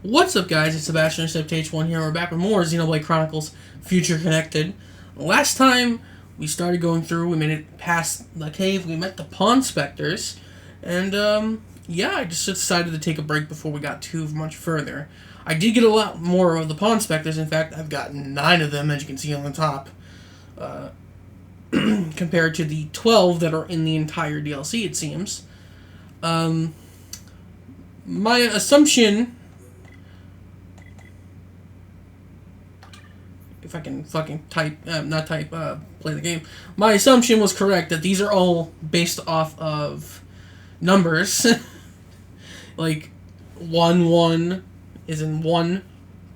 What's up, guys? It's Sebastian H1 here. We're back with more Xenoblade Chronicles Future Connected. Last time we started going through, we made it past the cave, we met the Pawn Specters, and yeah, I just decided to take a break before we got too much further. I did get a lot more of the Pawn Specters. In fact, I've got 9 of them, as you can see on the top, compared to the 12 that are in the entire DLC, it seems. My assumption, if I can fucking play the game. My assumption was correct that these are all based off of numbers. Like, 1 is in 1,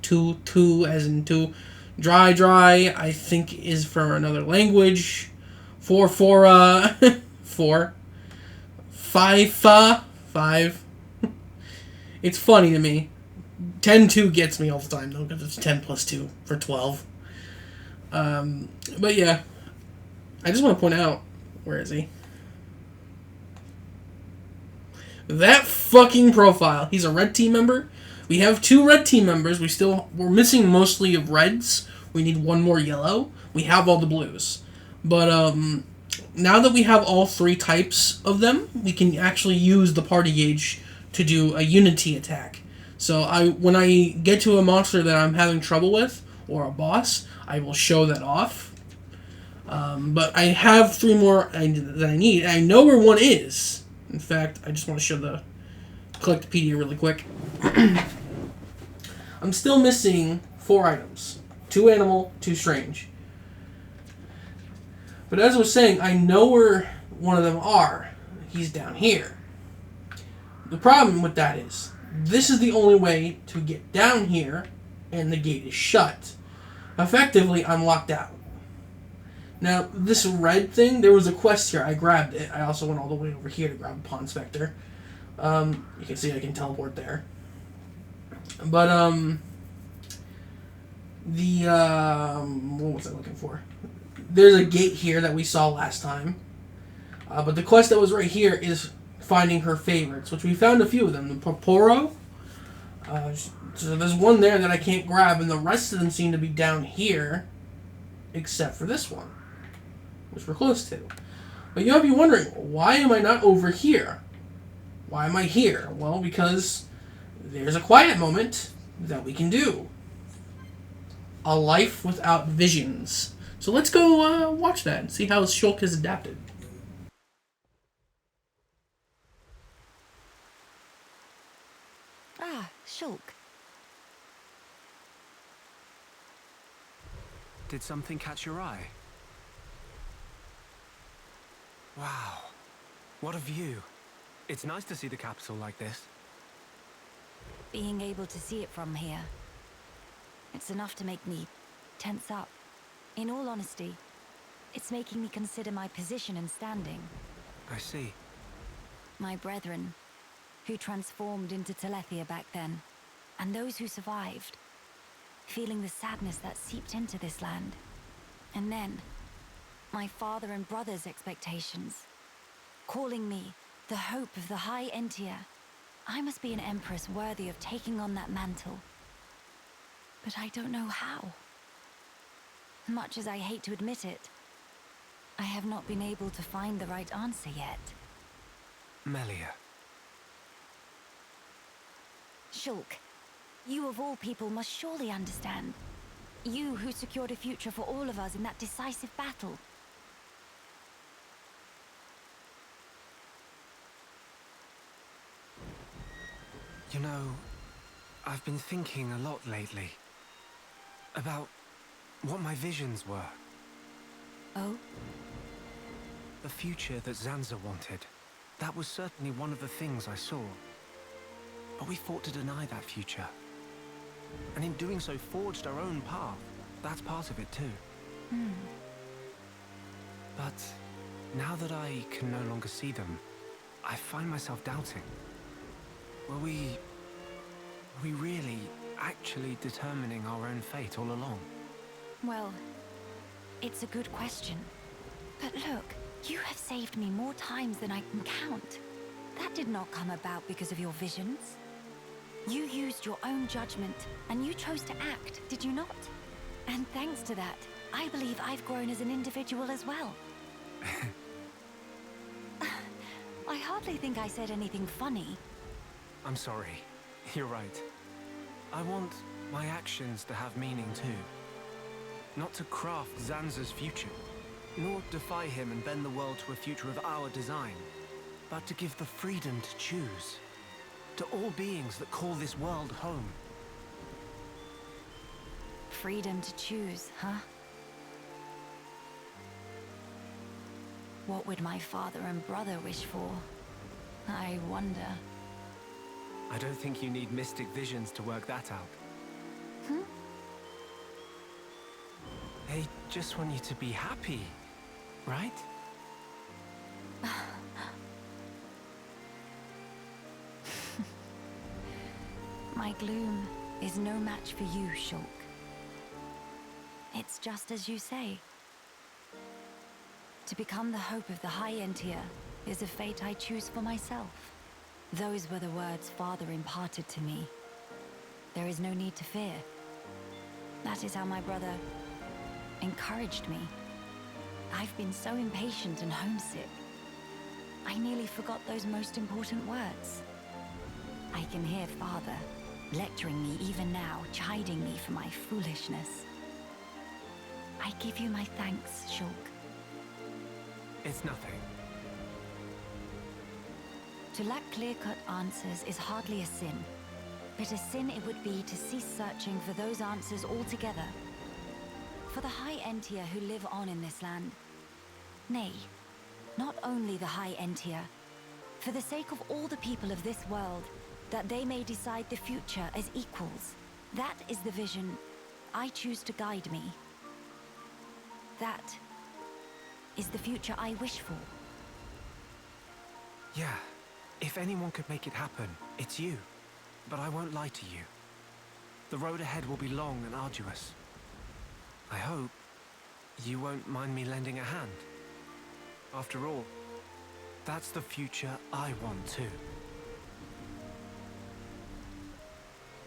2 as in 2. Dry, I think is for another language. 4, 4. 5, 5. It's funny to me. 10-2 gets me all the time, though, because it's 10 plus 2 for 12. But yeah, I just want to point out, where is he? That fucking profile. He's a red team member. We have 2 red team members. We're missing mostly of reds. We need 1 more yellow. We have all the blues. But, now that we have all 3 types of them, we can actually use the party gauge to do a unity attack. So when I get to a monster that I'm having trouble with, or a boss, I will show that off. But I have 3 more that I need. I know where 1 is. In fact, I just want to show the Collectopedia really quick. I'm still missing 4 items. 2 animal, 2 strange. But as I was saying, I know where one of them are. He's down here. The problem with that is, this is the only way to get down here, and the gate is shut. Effectively, I'm locked out. Now, this red thing, there was a quest here. I grabbed it. I also went all the way over here to grab a Pawn Spectre. You can see I can teleport there. But, what was I looking for? There's a gate here that we saw last time. But the quest that was right here is finding her favorites, which we found a few of them. The Poporo. So there's 1 there that I can't grab, and the rest of them seem to be down here, except for this one, which we're close to. But you might be wondering, why am I not over here? Why am I here? Well, because there's a quiet moment that we can do. A life without visions. So let's go watch that and see how Shulk has adapted. Ah, Shulk. Did something catch your eye? Wow, what a view. It's nice to see the capital like this. Being able to see it from here, it's enough to make me tense up. In all honesty, it's making me consider my position and standing. I see. My brethren, who transformed into Telethia back then, and those who survived, feeling the sadness that seeped into this land. And then, my father and brother's expectations, calling me the hope of the High Entia. I must be an empress worthy of taking on that mantle. But I don't know how. Much as I hate to admit it, I have not been able to find the right answer yet. Melia. Shulk, you of all people must surely understand. You who secured a future for all of us in that decisive battle. You know, I've been thinking a lot lately about what my visions were. Oh? The future that Zanza wanted. That was certainly one of the things I saw. But we fought to deny that future. And in doing so, forged our own path. That's part of it too. But now that I can no longer see them, I find myself doubting. Were we really actually determining our own fate all along? Well, it's a good question. But look, you have saved me more times than I can count. That did not come about because of your visions. You used your own judgment, and you chose to act, did you not? And thanks to that, I believe I've grown as an individual as well. I hardly think I said anything funny. I'm sorry. You're right. I want my actions to have meaning too. Not to craft Zanza's future, nor defy him and bend the world to a future of our design, but to give the freedom to choose. To all beings that call this world home. Freedom to choose, huh? What would my father and brother wish for? I wonder. I don't think you need mystic visions to work that out. Hmm? They just want you to be happy, right? My gloom is no match for you, Shulk. It's just as you say. To become the hope of the High Entier is a fate I choose for myself. Those were the words Father imparted to me. There is no need to fear. That is how my brother encouraged me. I've been so impatient and homesick. I nearly forgot those most important words. I can hear Father lecturing me even now, chiding me for my foolishness. I give you my thanks, Shulk. It's nothing. To lack clear-cut answers is hardly a sin, but a sin it would be to cease searching for those answers altogether. For the High Entier who live on in this land. Nay, not only the High Entier, for the sake of all the people of this world, that they may decide the future as equals. That is the vision I choose to guide me. That is the future I wish for. Yeah, if anyone could make it happen, it's you. But I won't lie to you. The road ahead will be long and arduous. I hope you won't mind me lending a hand. After all, that's the future I want too.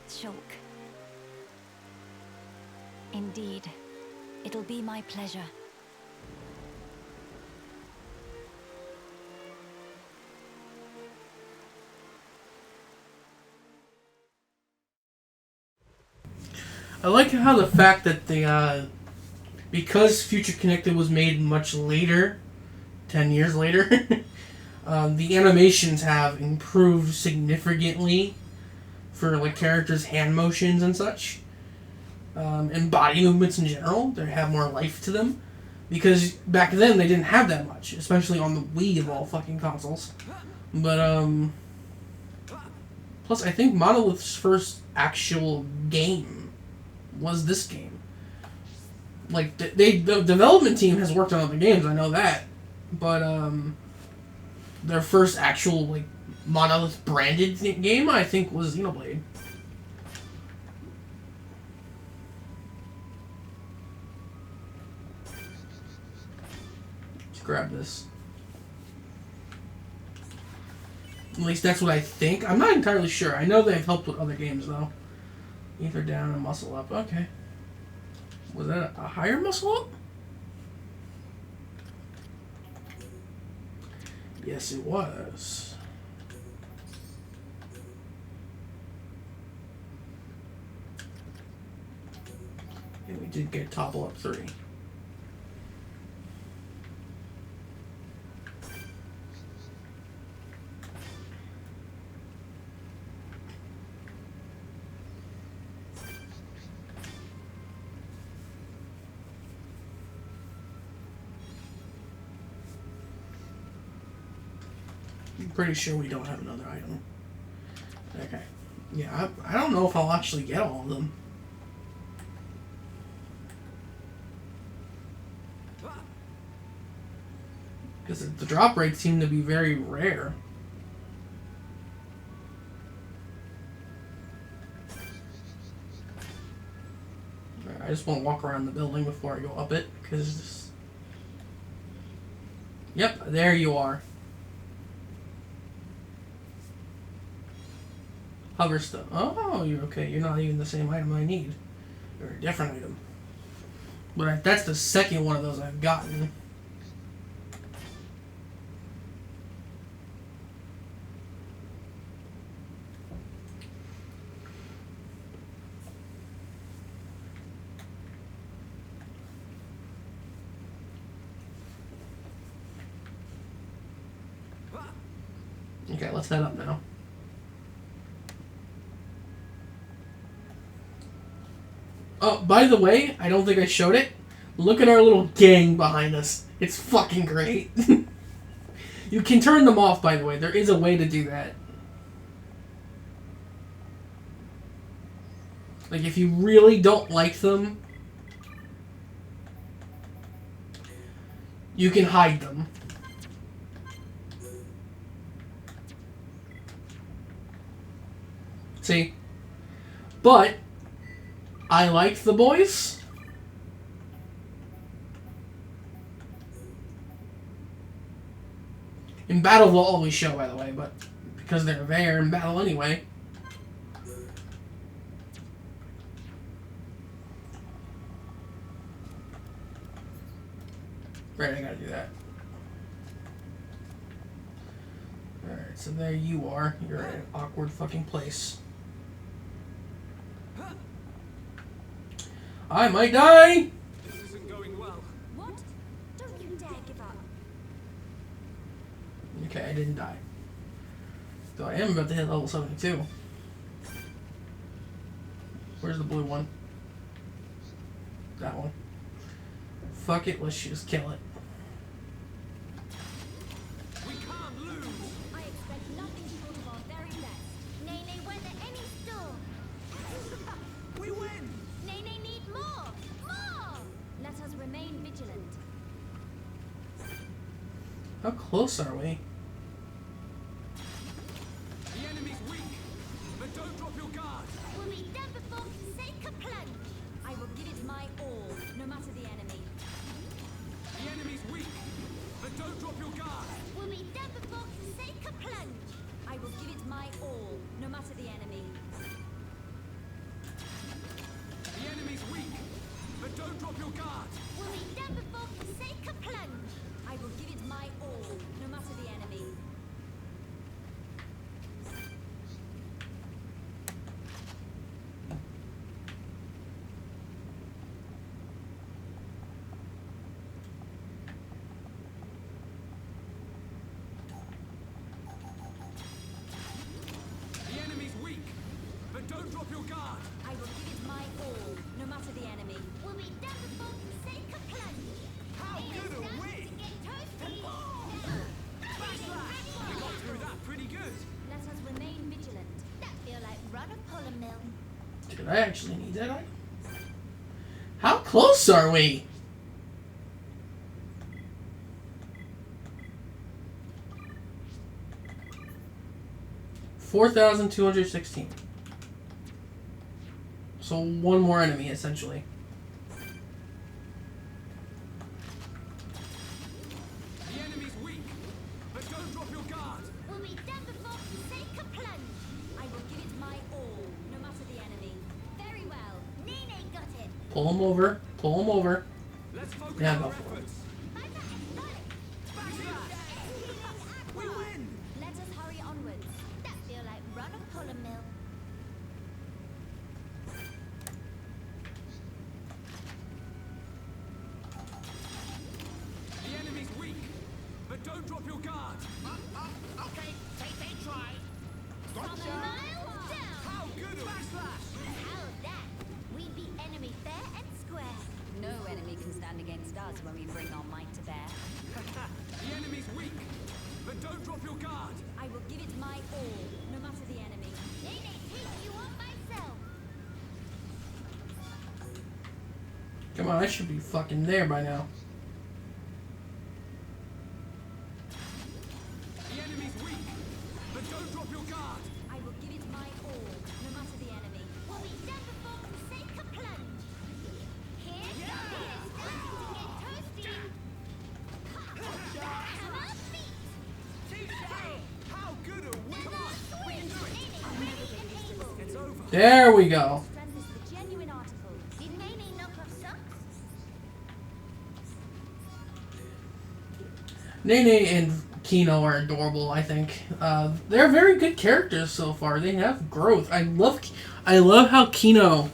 Shulk. Indeed, it'll be my pleasure. I like how the fact that the because Future Connected was made much later, 10 years later, the animations have improved significantly for like characters' hand motions and such, and body movements in general. They have more life to them because back then they didn't have that much, especially on the Wii of all fucking consoles. But plus I think Monolith's first actual game was this game. Like the development team has worked on other games, I know that, but their first actual like Monolith branded game I think was Xenoblade. Let's grab this. At least that's what I think. I'm not entirely sure. I know they've helped with other games though. Ether down and muscle up. Okay. Was that a higher muscle up? Yes, it was. And we did get topple up 3. I'm pretty sure we don't have another item. Okay. Yeah, I don't know if I'll actually get all of them. Because the drop rates seem to be very rare. I just want to walk around the building before I go up it, because... Yep, there you are. Hover stuff. Oh, you're okay. You're not even the same item I need. You're a different item. But that's the second one of those I've gotten. Okay, let's head up now. Oh, by the way, I don't think I showed it. Look at our little gang behind us. It's fucking great. You can turn them off, by the way. There is a way to do that. Like, if you really don't like them, you can hide them. See? But I like the boys. In battle they'll always show, by the way, but because they're there in battle anyway. Right, I gotta do that. Alright, so there you are. You're in an awkward fucking place. I might die! This isn't going well. What? Don't you dare give up. Okay, I didn't die. So I am about to hit level 72. Where's the blue one? That one. Fuck it, let's just kill it. We can't lose. I expect nothing short of our very best. Nay, nay, weather any storm. We win. Nay, nay, need more. More! Let us remain vigilant. How close are we? The enemy's weak, but don't drop your guard. Will be done before sake a plunge. I will give it my all, no matter the enemy. The enemy's weak, but don't drop your guard. Will be done before sake a plunge. I will give it my all, no matter the enemy. The enemy's weak, but don't drop your guard. Will be done before sake a plunge. I will give it my all, no matter the enemy. The enemy's weak, but don't drop your guard. I will give it my all, no matter the enemy. Will be done before sake a plunge. How good a win! To get toasty. We got through that pretty good. Let us remain vigilant. That feel like run a puller mill. Did I actually need that item? How close are we? $4,216. So one more enemy, essentially. The enemy's weak, but don't drop your guard. Will be done before sake a plunge. I will give it my all, no matter the enemy. Very well. Nene got it. Pull him over. Pull him over. Let's focus Yeah, our go for it. efforts. Backslash. We win. Let us hurry onwards. That feel like run a puller mill. The enemy's weak, but don't drop your guard. Okay, they try. From a mile down. How good a How's that? We beat enemy fair and square. No enemy can stand against us when we bring our might to bear. The enemy's weak, but don't drop your guard. I will give it my all, no matter the enemy. Nene, take you on myself. Come on, I should be fucking there by now. The enemy's weak, but don't drop your guard. I will give it my all, no matter the enemy. Will be done before sake a plunge. Here's starting to get toasty. Hammer feet. How good a win! We can do it. Ready and There we go. Strength is the genuine article. Did Nene knock off socks? Nene and Kino are adorable, I think. They're very good characters so far. They have growth. I love how Kino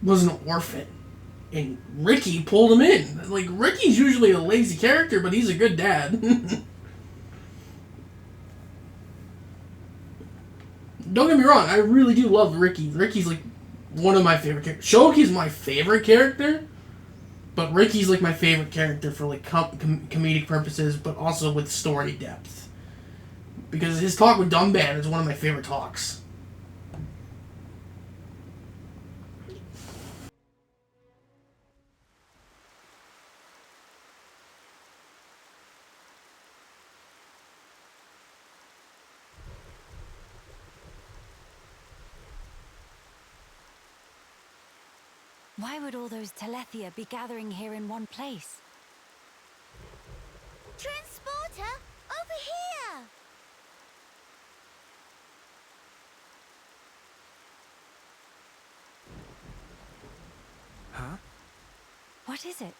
was an orphan. And Ricky pulled him in. Like, Ricky's usually a lazy character, but he's a good dad. Don't get me wrong, I really do love Ricky. Ricky's, like, one of my favorite characters. Shoki's my favorite character, but Ricky's, like, my favorite character for, like, comedic purposes, but also with story depth. Because his talk with Dumban is one of my favorite talks. Why would all those Telethia be gathering here in one place? Transporter, over here! Huh? What is it?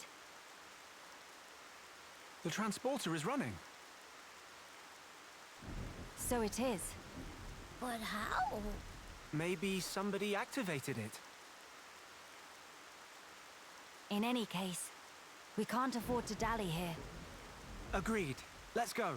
The transporter is running. So it is. But how? Maybe somebody activated it. In any case, we can't afford to dally here. Agreed. Let's go.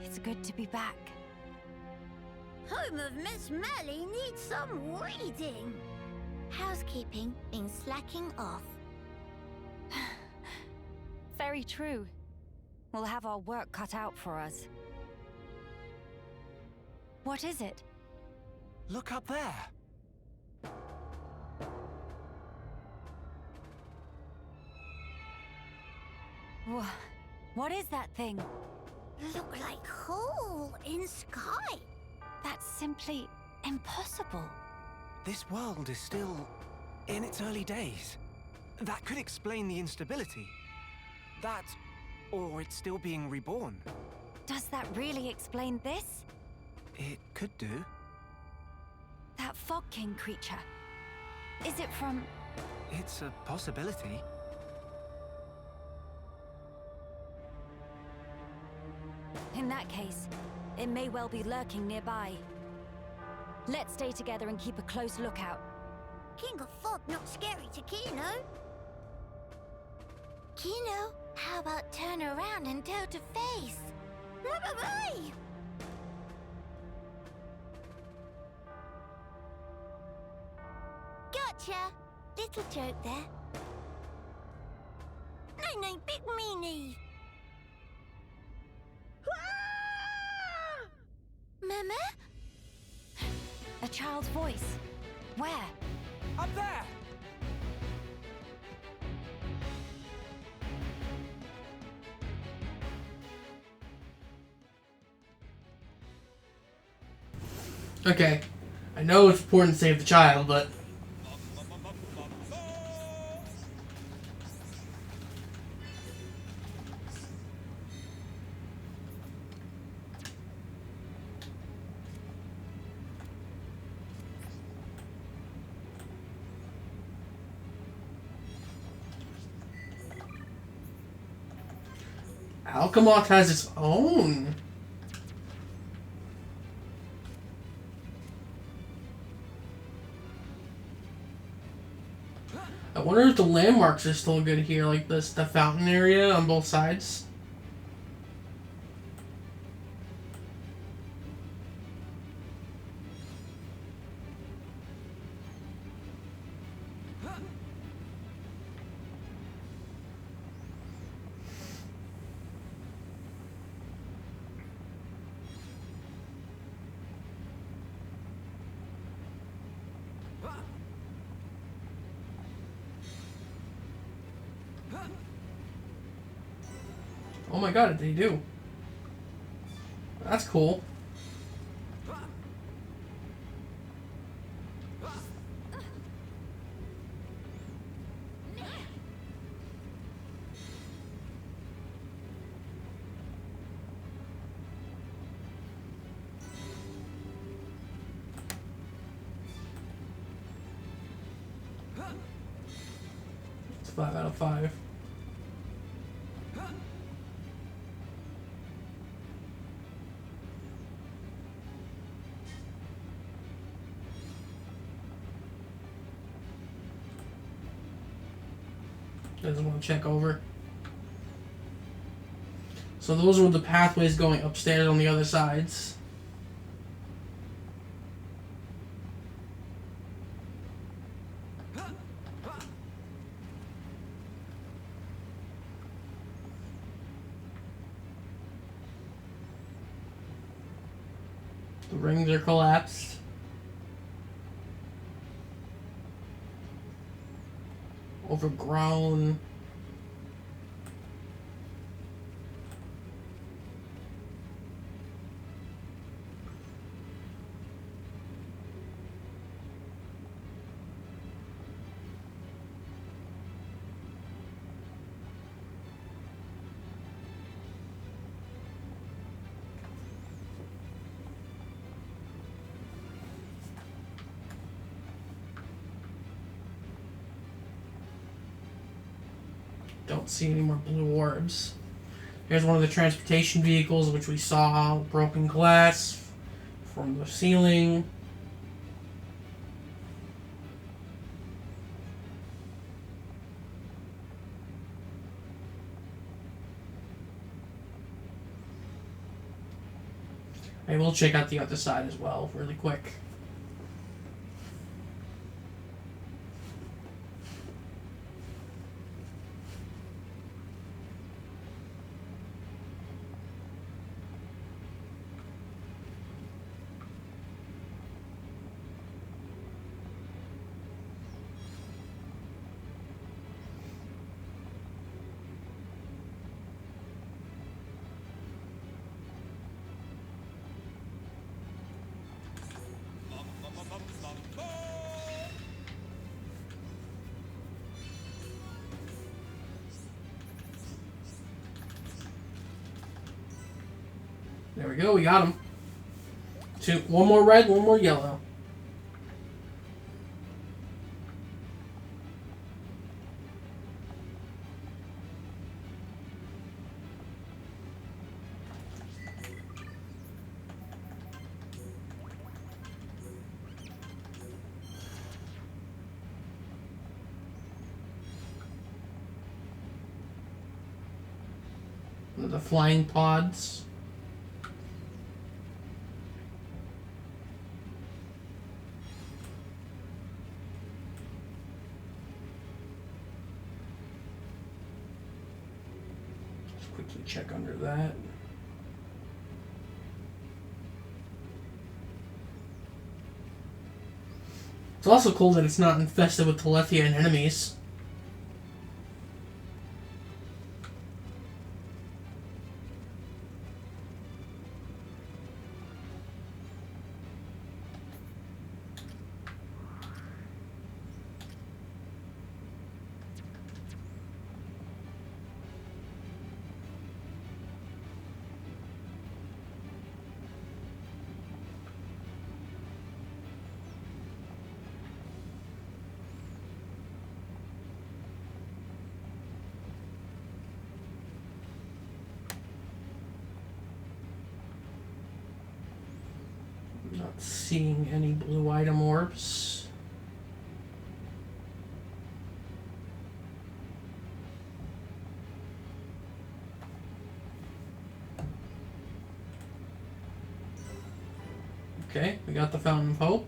It's good to be back. Home of Miss Melly needs some weeding. Housekeeping been slacking off. Very true. We'll have our work cut out for us. What is it? Look up there. What is that thing? Look like hole in sky. That's simply impossible. This world is still in its early days. That could explain the instability. That, or it's still being reborn. Does that really explain this? It could do. That Fog King creature. Is it from... It's a possibility. In that case, it may well be lurking nearby. Let's stay together and keep a close lookout. King of Fog not scary to Kino. Kino, how about turn around and toe to face? Bye-bye-bye! Gotcha! Little joke there. No, big meanie! Mama? A child's voice. Where? Up there! Okay. I know it's important to save the child, but... Alcamoth has its own. I wonder if the landmarks are still good here, like this, the fountain area on both sides. Oh my god, they do. That's cool. It's 5 out of 5. Doesn't want to check over. So those were the pathways going upstairs on the other sides. The rings are collapsed. Overgrown. Don't see any more blue orbs. Here's one of the transportation vehicles, which we saw. Broken glass from the ceiling. I will check out the other side as well, really quick. There we go, we got him. One more red, one more yellow. The flying pods. Quickly check under that. It's also cool that it's not infested with Telethian enemies. Not seeing any blue item orbs. Okay, we got the Fountain of Hope.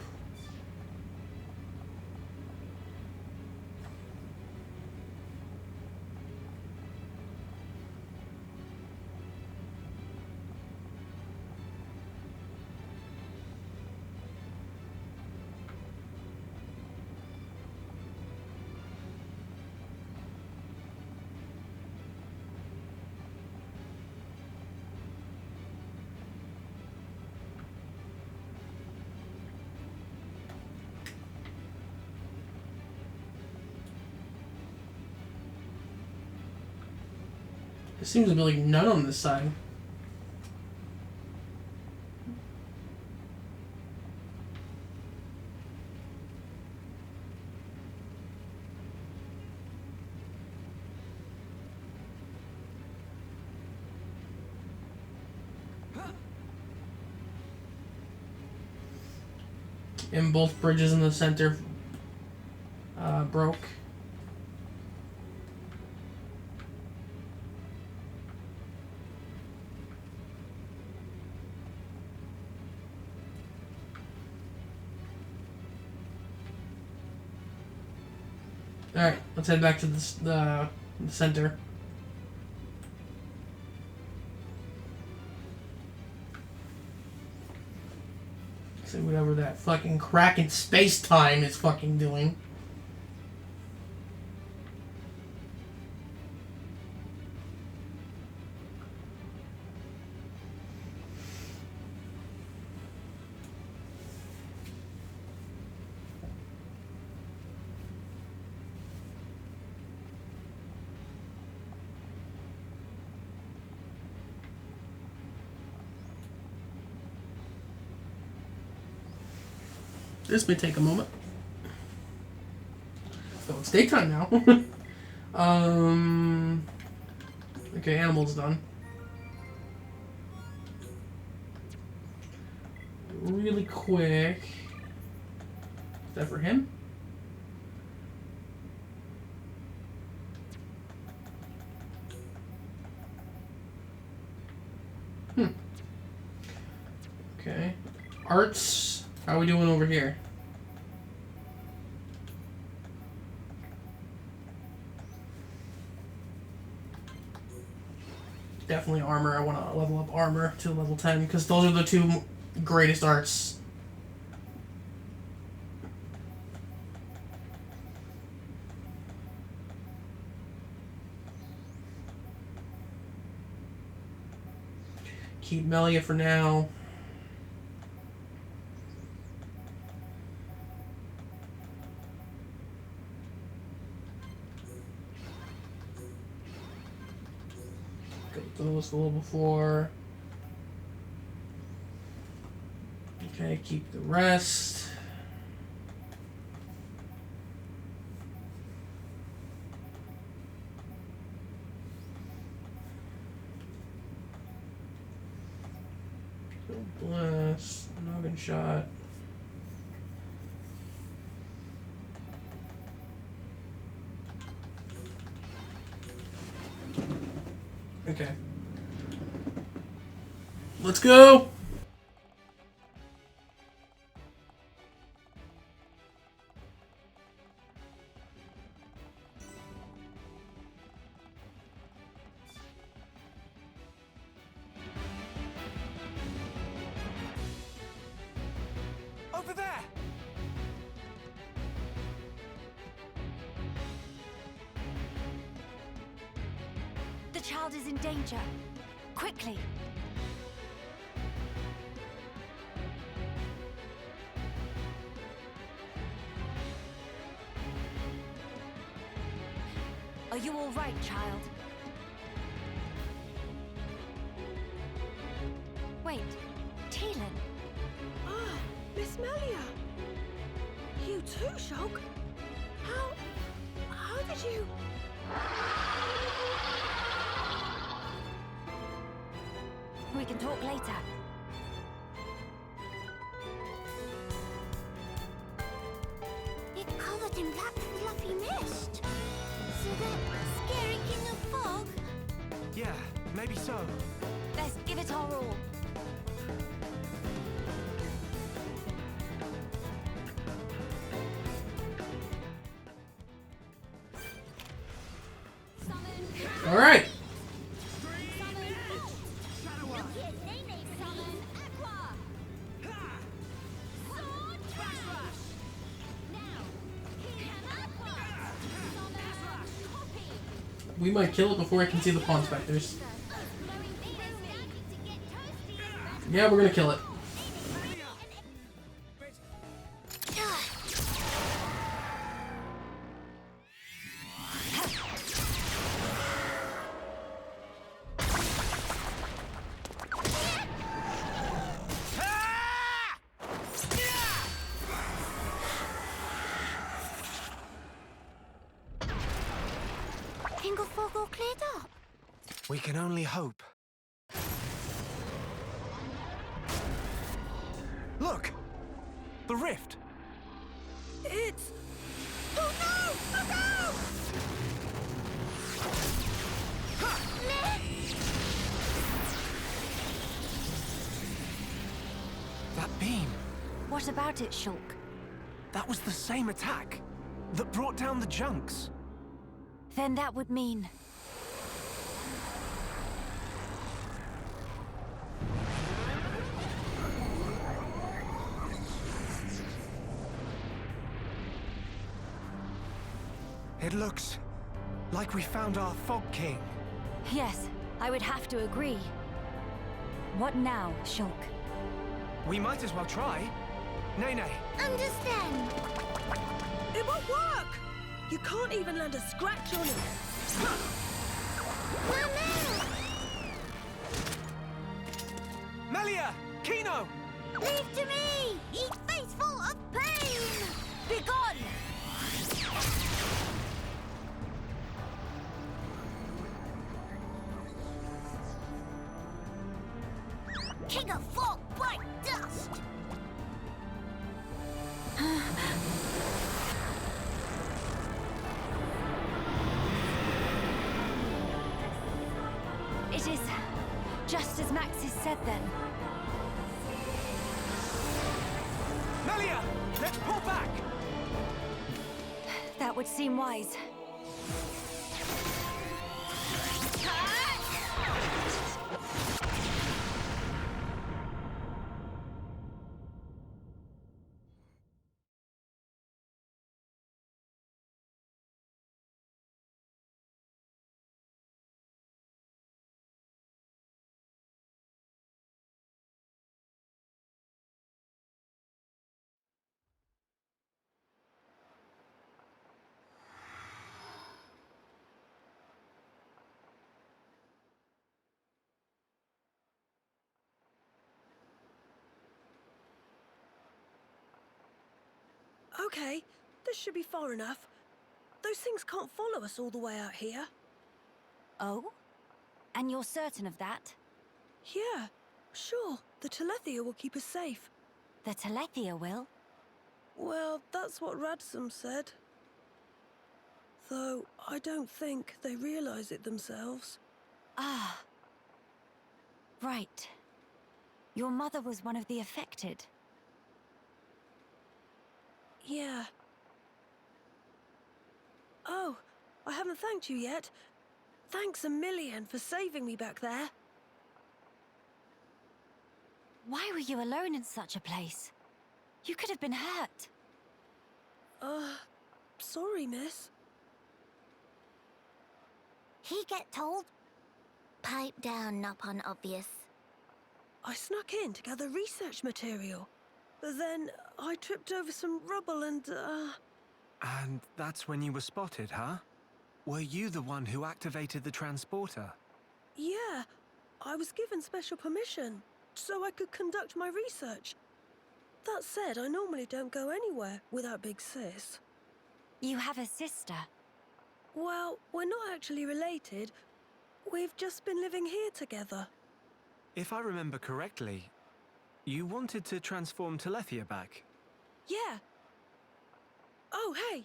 There seems to be like none on this side. And both bridges in the center broke. Alright, let's head back to the center. See whatever that fucking crack in space-time is fucking doing. This may take a moment. So it's daytime now. Okay, animal's done. Really quick. Is that for him? Okay. Arts. How are we doing over here? Definitely armor. I want to level up armor to level 10 because those are the two greatest arts. Keep Melia for now. Those a little before. Okay, keep the rest. Blast, noggin shot. Okay. Let's go! Over there! The child is in danger. Quickly! Are you all right, child? Wait, Teelan. Ah, Miss Melia. You too, Shulk? How did you... We can talk later. It covered in black fluffy mist. So that scary king of fog? Yeah, maybe so. Let's give it our all. All right. We might kill it before I can see the Pawn Specters. Yeah, we're gonna kill it. Fog all cleared up. We can only hope. Look! The rift! It's... Oh no! Oh no! That beam! What about it, Shulk? That was the same attack that brought down the junks. Then that would mean... It looks like we found our Fog King. Yes, I would have to agree. What now, Shulk? We might as well try. Nene. Understand. It won't work! You can't even land a scratch on it. Melia! Kino! Leave to me! Ye faithful of pain! Begone! King of fog, bright dust! It is just as Maxis said then. Melia! Let's pull back! That would seem wise. Okay, this should be far enough. Those things can't follow us all the way out here. Oh? And you're certain of that? Yeah, sure. The Telethia will keep us safe. The Telethia will? Well, that's what Radsum said. Though, I don't think they realize it themselves. Ah. Right. Your mother was one of the affected. Yeah. Oh, I haven't thanked you yet. Thanks a million for saving me back there. Why were you alone in such a place? You could have been hurt. Sorry, miss. He get told? Pipe down, not obvious. I snuck in to gather research material. Then I tripped over some rubble and, And that's when you were spotted, huh? Were you the one who activated the transporter? Yeah, I was given special permission, so I could conduct my research. That said, I normally don't go anywhere without Big Sis. You have a sister. Well, we're not actually related. We've just been living here together. If I remember correctly, you wanted to transform Telethia back. Yeah. Oh, hey!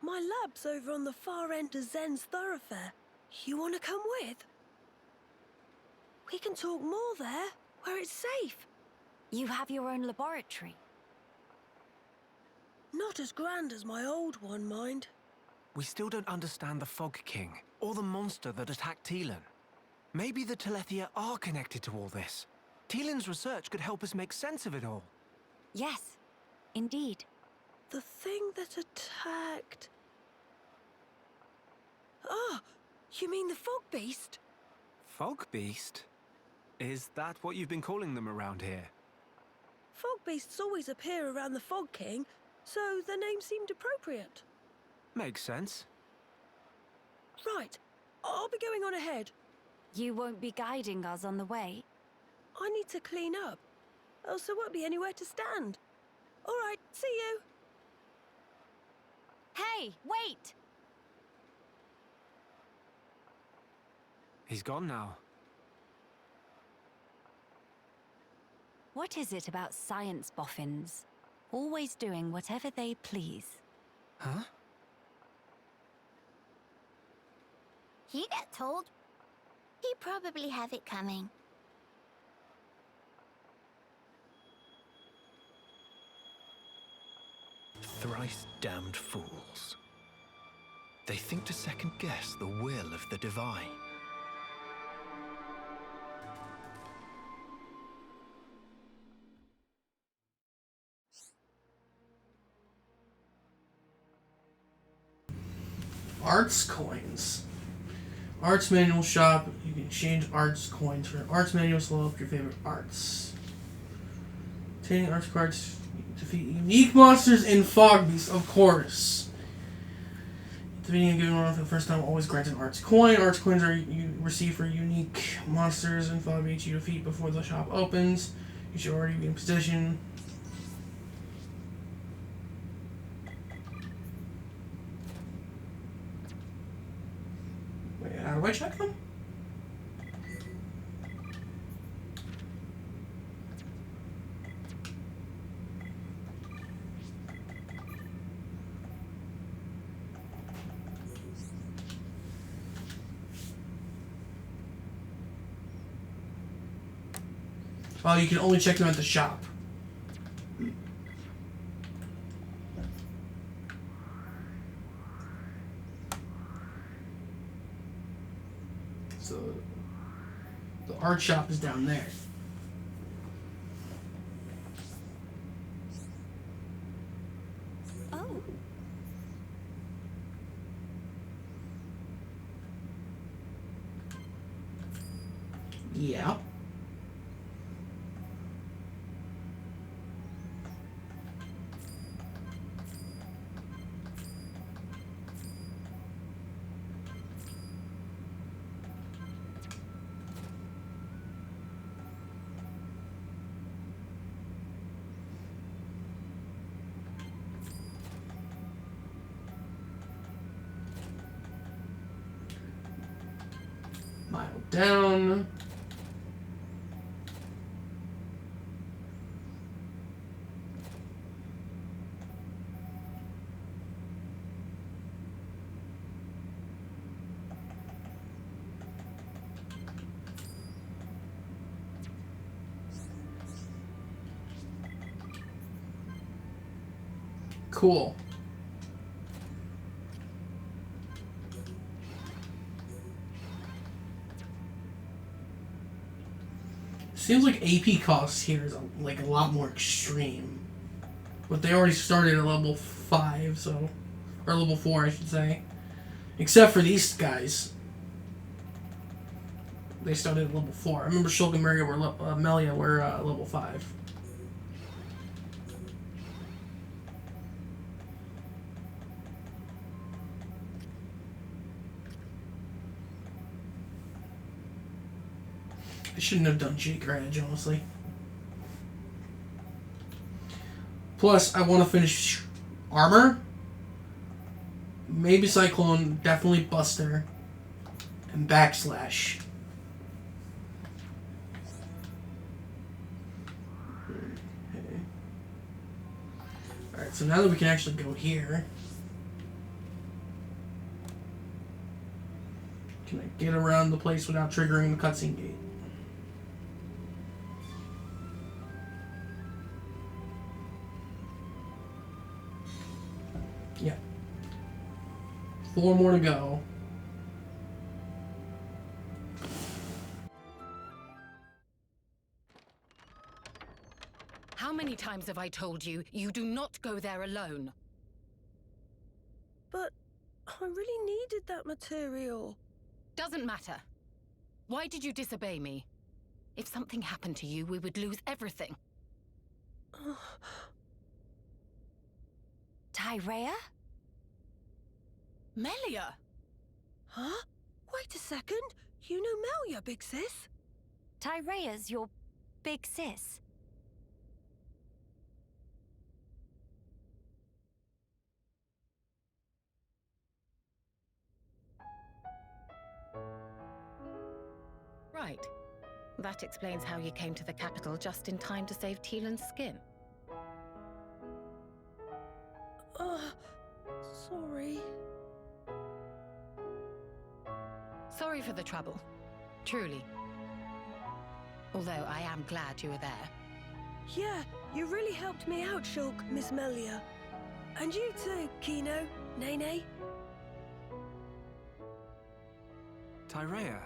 My lab's over on the far end of Zen's thoroughfare. You want to come with? We can talk more there, where it's safe. You have your own laboratory. Not as grand as my old one, mind. We still don't understand the Fog King, or the monster that attacked Teelan. Maybe the Telethia are connected to all this. Teelan's research could help us make sense of it all. Yes, indeed. The thing that attacked... Ah, you mean the fog beast? Fog Beast? Is that what you've been calling them around here? Fog beasts always appear around the Fog King, so the name seemed appropriate. Makes sense. Right, I'll be going on ahead. You won't be guiding us on the way? I need to clean up, else there won't be anywhere to stand. All right, see you. Hey, wait! He's gone now. What is it about science boffins? Always doing whatever they please. Huh? He got told. He probably have it coming. Thrice damned fools. They think to second guess the will of the divine. Arts coins. Arts manual shop. You can exchange arts coins for arts manuals. Level up your favorite arts. Obtaining arts cards. Defeat unique monsters in Fog Beast, of course. Defeating a given one for the first time always grants an arts coin. Arts coins are you receive for unique monsters in Fog Beast you defeat before the shop opens. You should already be in position. Wait, how do I check them? Oh, you can only check them at the shop. So, the art shop is down there. Oh. Yeah. Mile down. Cool. Seems like AP costs here is like a lot more extreme. But they already started at level 5, so... Or level 4, I should say. Except for these guys. They started at level 4. I remember Shulk and Melia were level 5. I shouldn't have done Shaker Edge, honestly. Plus, I want to finish Armor. Maybe Cyclone, definitely Buster. And Backslash. Okay. Alright, so now that we can actually go here. Can I get around the place without triggering the cutscene gate? Yeah. 4 more to go. How many times have I told you, you do not go there alone? But I really needed that material. Doesn't matter. Why did you disobey me? If something happened to you, we would lose everything. Tyrea? Melia! Huh? Wait a second. You know Melia, big sis? Tyrea's your big sis. Right. That explains how you came to the capital just in time to save Tielan's skin. Sorry. Sorry for the trouble. Truly. Although I am glad you were there. Yeah, you really helped me out, Shulk, Miss Melia. And you too, Kino, Nene. Tyrea,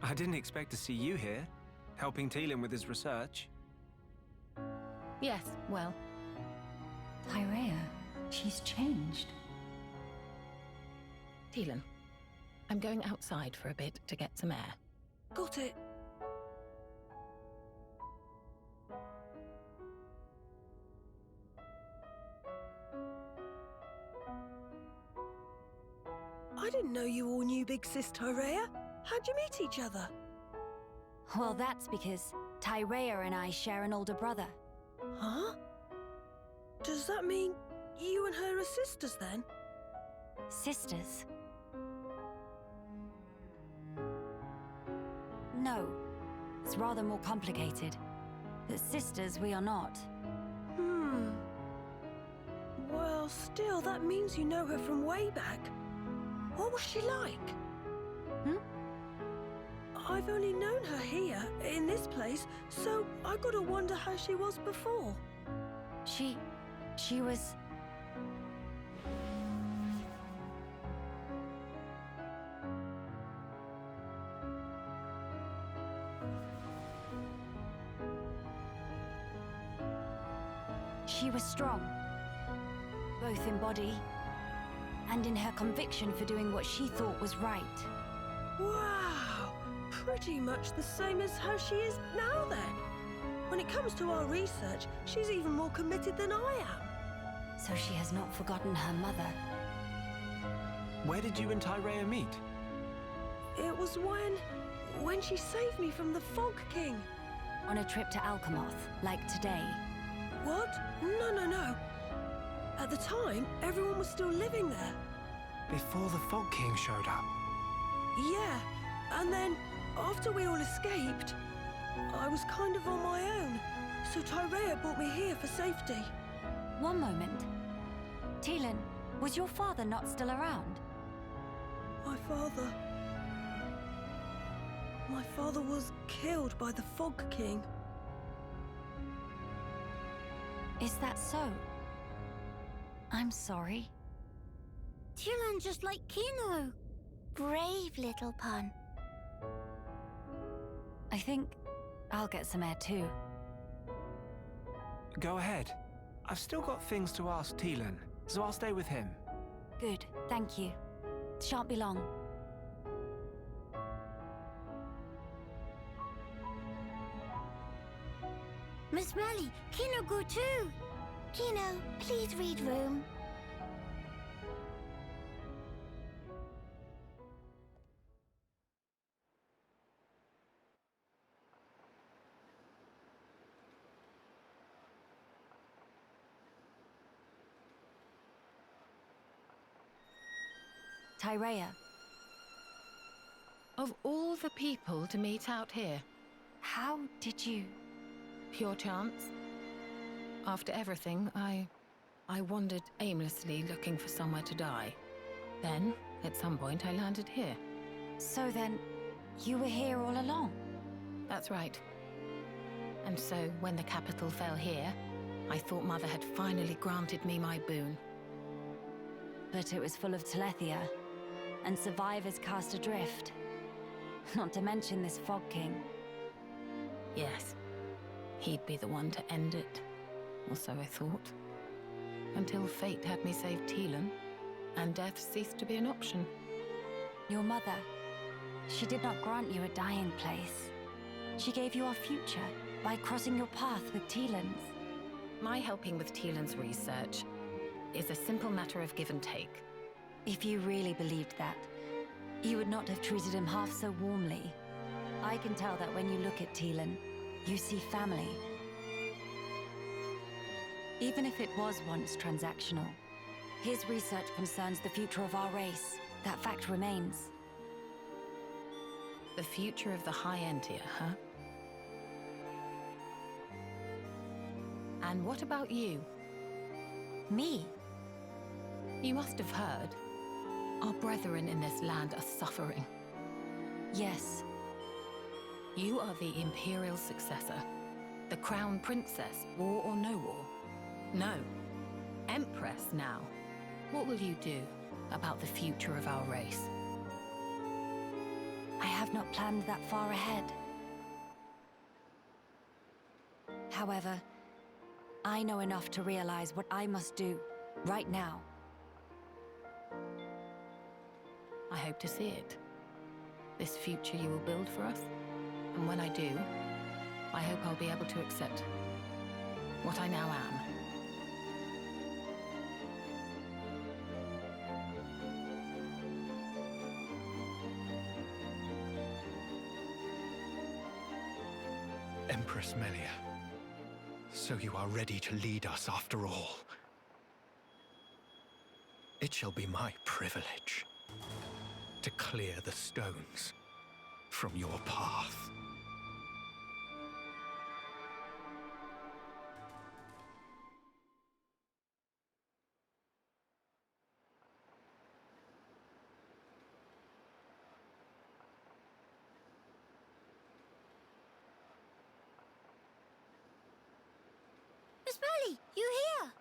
I didn't expect to see you here, helping Tielan with his research. Yes, well, Tyrea, she's changed. Tielan, I'm going outside for a bit to get some air. Got it. I didn't know you all knew Big Sis Tyrea. How'd you meet each other? Well, that's because Tyrea and I share an older brother. Huh? Does that mean you and her are sisters then? Sisters? No. It's rather more complicated. But sisters we are not. Well, still, that means you know her from way back. What was she like? I've only known her here, in this place, so I gotta wonder how she was before. She was... She was strong, both in body and in her conviction for doing what she thought was right. Wow! Pretty much the same as how she is now then. When it comes to our research, she's even more committed than I am. So she has not forgotten her mother. Where did you and Tyrea meet? It was when she saved me from the Fog King. On a trip to Alcamoth, like today. What? No. At the time, everyone was still living there. Before the Fog King showed up. Yeah, and then, after we all escaped, I was kind of on my own, so Tyrea brought me here for safety. One moment. Tielan, was your father not still around? My father was killed by the Fog King. Is that so? I'm sorry. Tielan just like Kino. Brave little pun. I think I'll get some air too. Go ahead. I've still got things to ask Tielan, so I'll stay with him. Good, thank you. Shan't be long. Miss Melly, Kino go too. Kino, please read room. Tyrea, Of all the people to meet out here, how did you... pure chance. After everything, I wandered aimlessly looking for somewhere to die. Then, at some point, I landed here. So then, you were here all along? That's right. And so, when the capital fell here, I thought Mother had finally granted me my boon. But it was full of Telethia. and survivors cast adrift. Not to mention this Fog King. Yes. He'd be the one to end it. Or so I thought. Until fate had me save Teelan, and death ceased to be an option. Your mother, she did not grant you a dying place. She gave you our future by crossing your path with Teelan's. My helping with Teelan's research is a simple matter of give and take. If you really believed that, you would not have treated him half so warmly. I can tell that when you look at Teelan, you see family. Even if it was once transactional, his research concerns the future of our race. That fact remains. The future of the High Entia, huh? And what about you? Me? You must have heard. Our brethren in this land are suffering. Yes. You are the Imperial successor. The Crown Princess, war or no war? No. Empress now. What will you do about the future of our race? I have not planned that far ahead. However, I know enough to realize what I must do right now. I hope to see it. This future you will build for us. And when I do, I hope I'll be able to accept what I now am. Empress Melia, so you are ready to lead us after all. It shall be my privilege to clear the stones from your path. Miss Melly, you here?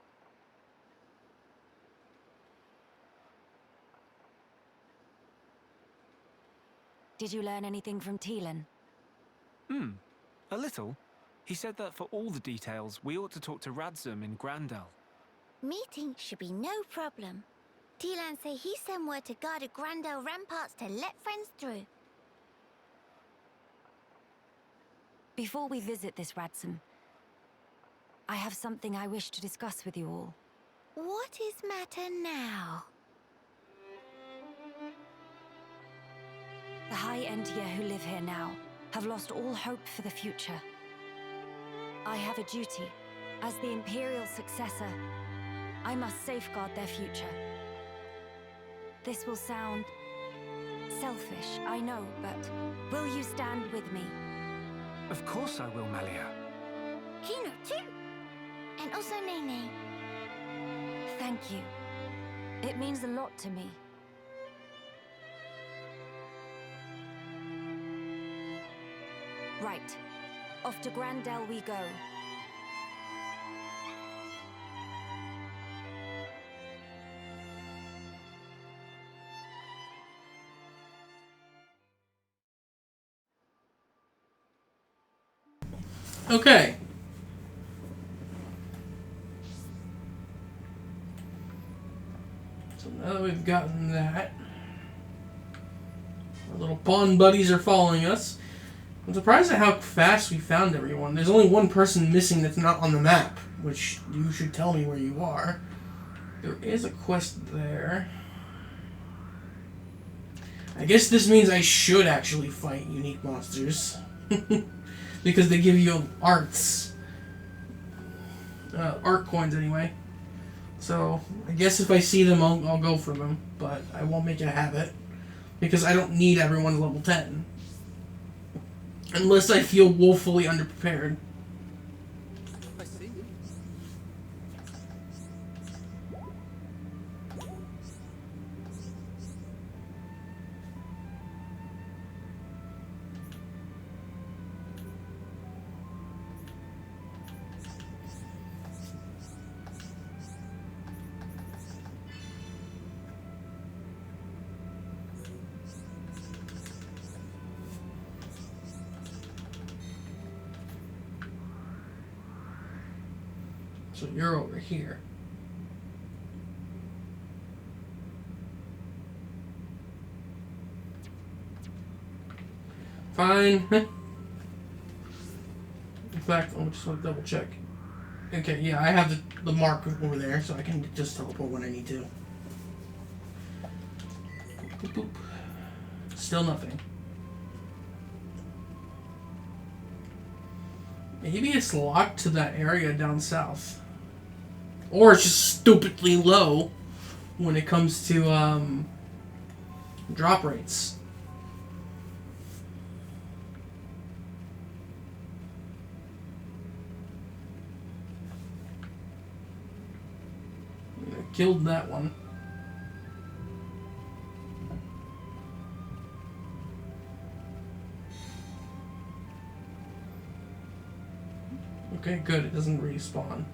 Did you learn anything from Teelan? A little. He said that for all the details, we ought to talk to Radzum in Grandel. Meeting should be no problem. Teelan say he sent word to guard the Grandel ramparts to let friends through. Before we visit this Radzum, I have something I wish to discuss with you all. What is matter now? The High Entia who live here now have lost all hope for the future. I have a duty. As the Imperial successor, I must safeguard their future. This will sound selfish, I know, but will you stand with me? Of course I will, Melia. Kino too. And also Nene. Thank you. It means a lot to me. Right. Off to Grandel we go. Okay. So now that we've gotten that, our little pawn buddies are following us. I'm surprised at how fast we found everyone. There's only one person missing that's not on the map, which you should tell me where you are. There is a quest there. I guess this means I should actually fight unique monsters. Because they give you arts. Art coins, anyway. So, I guess if I see them, I'll go for them. But I won't make it a habit. Because I don't need everyone's level 10. Unless I feel woefully underprepared. I see. So you're over here. Fine. In fact, I just want to double check. Okay, yeah, I have the mark over there, so I can just teleport when I need to. Boop, boop. Still nothing. Maybe it's locked to that area down south. Or it's just stupidly low when it comes to drop rates. I killed that one. Okay, good. It doesn't respawn.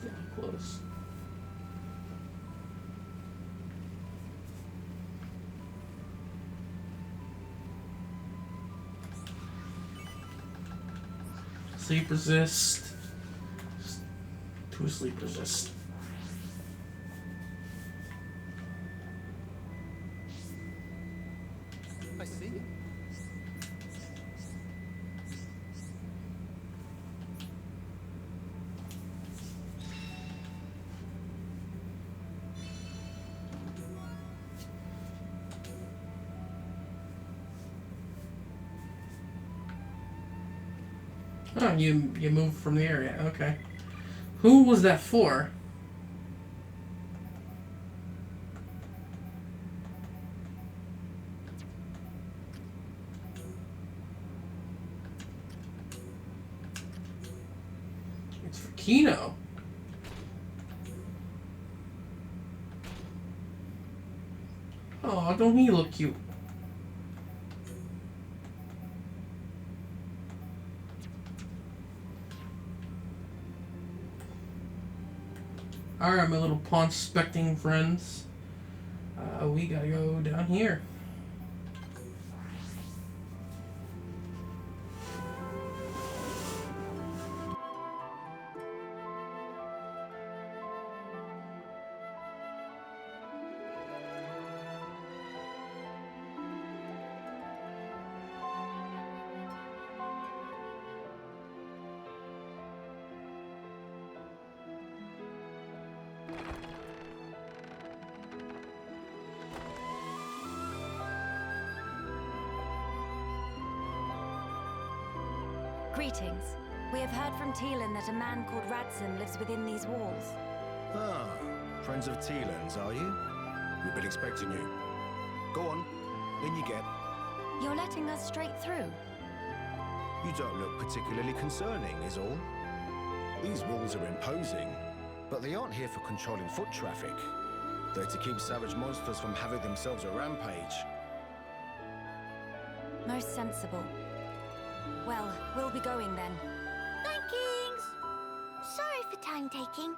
Stay close. Sleep resist. To sleep resist. I see. Oh, you moved from the area. Okay. Who was that for? It's for Kino. Oh, don't he look cute? Alright, my little pawn specting friends. We gotta go down here. Greetings. We have heard from Teelan that a man called Radzim lives within these walls. Ah, friends of Teelan's, are you? We've been expecting you. Go on, in you get. You're letting us straight through. You don't look particularly concerning, is all. These walls are imposing, but they aren't here for controlling foot traffic. They're to keep savage monsters from having themselves a rampage. Most sensible. Well, we'll be going then. Thankings! Sorry for time taking.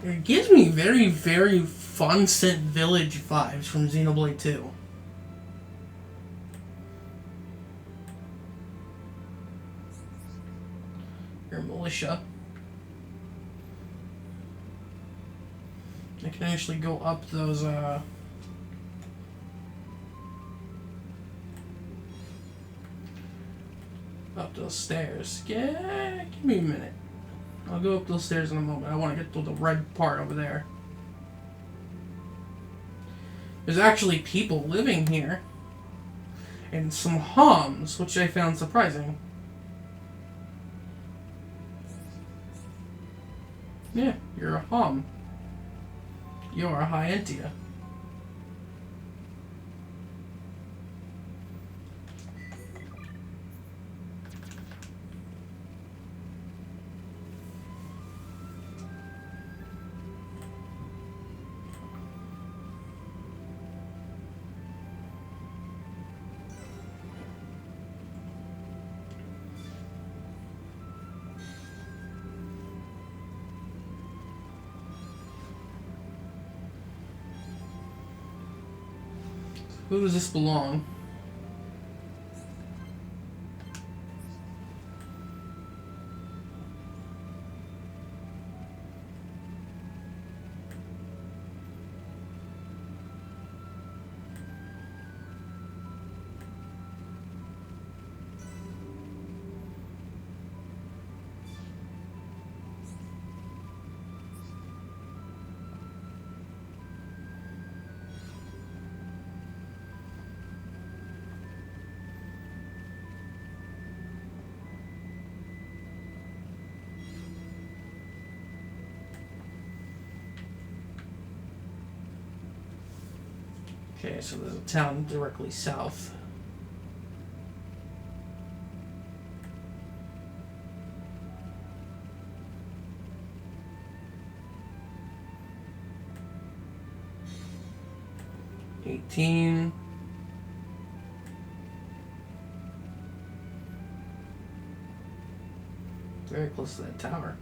It gives me very, very Fun Scent Village vibes from Xenoblade 2. Your militia. I can actually go up those, up those stairs. Yeah, give me a minute. I'll go up those stairs in a moment. I want to get to the red part over there. There's actually people living here. And some homs, which I found surprising. Yeah, you're a hom. You're a Hyentia. Who does this belong? Okay, so there's a town directly south. $18. Very close to that tower.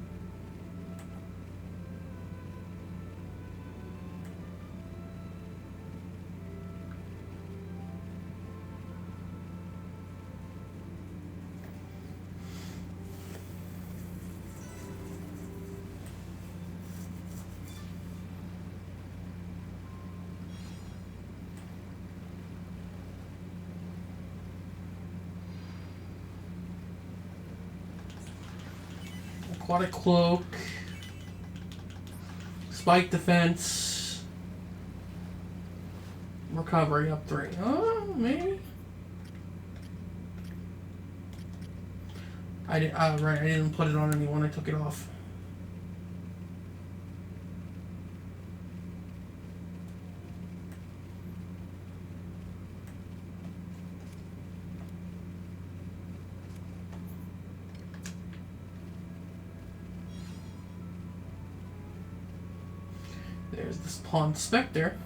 Aquatic Cloak, Spike Defense, Recovery up 3. Oh, maybe? I did, right, I didn't put it on anyone, I took it off. There's this Pawn Spectre.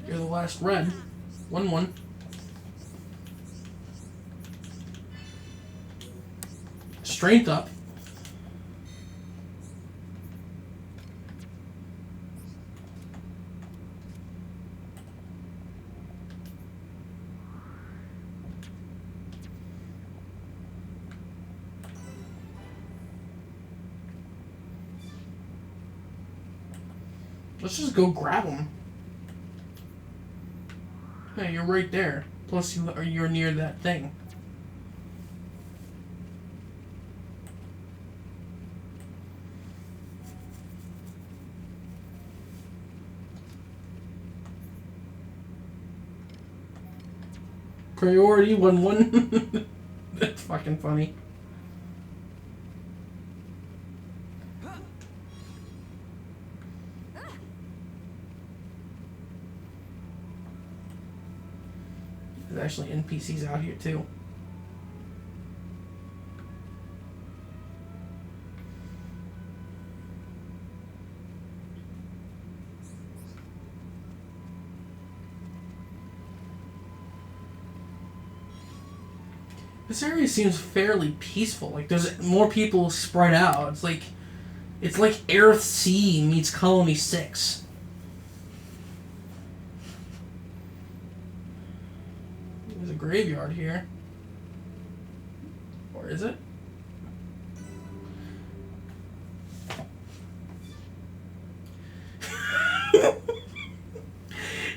You're the last red. 1-1. Strength up. Let's just go grab them. Hey, you're right there. Plus, you're near that thing. Priority 1-1. That's fucking funny. There's actually NPCs out here too. This area seems fairly peaceful. Like there's more people spread out. It's like Aerith C meets Colony 6. graveyard here. Or is it?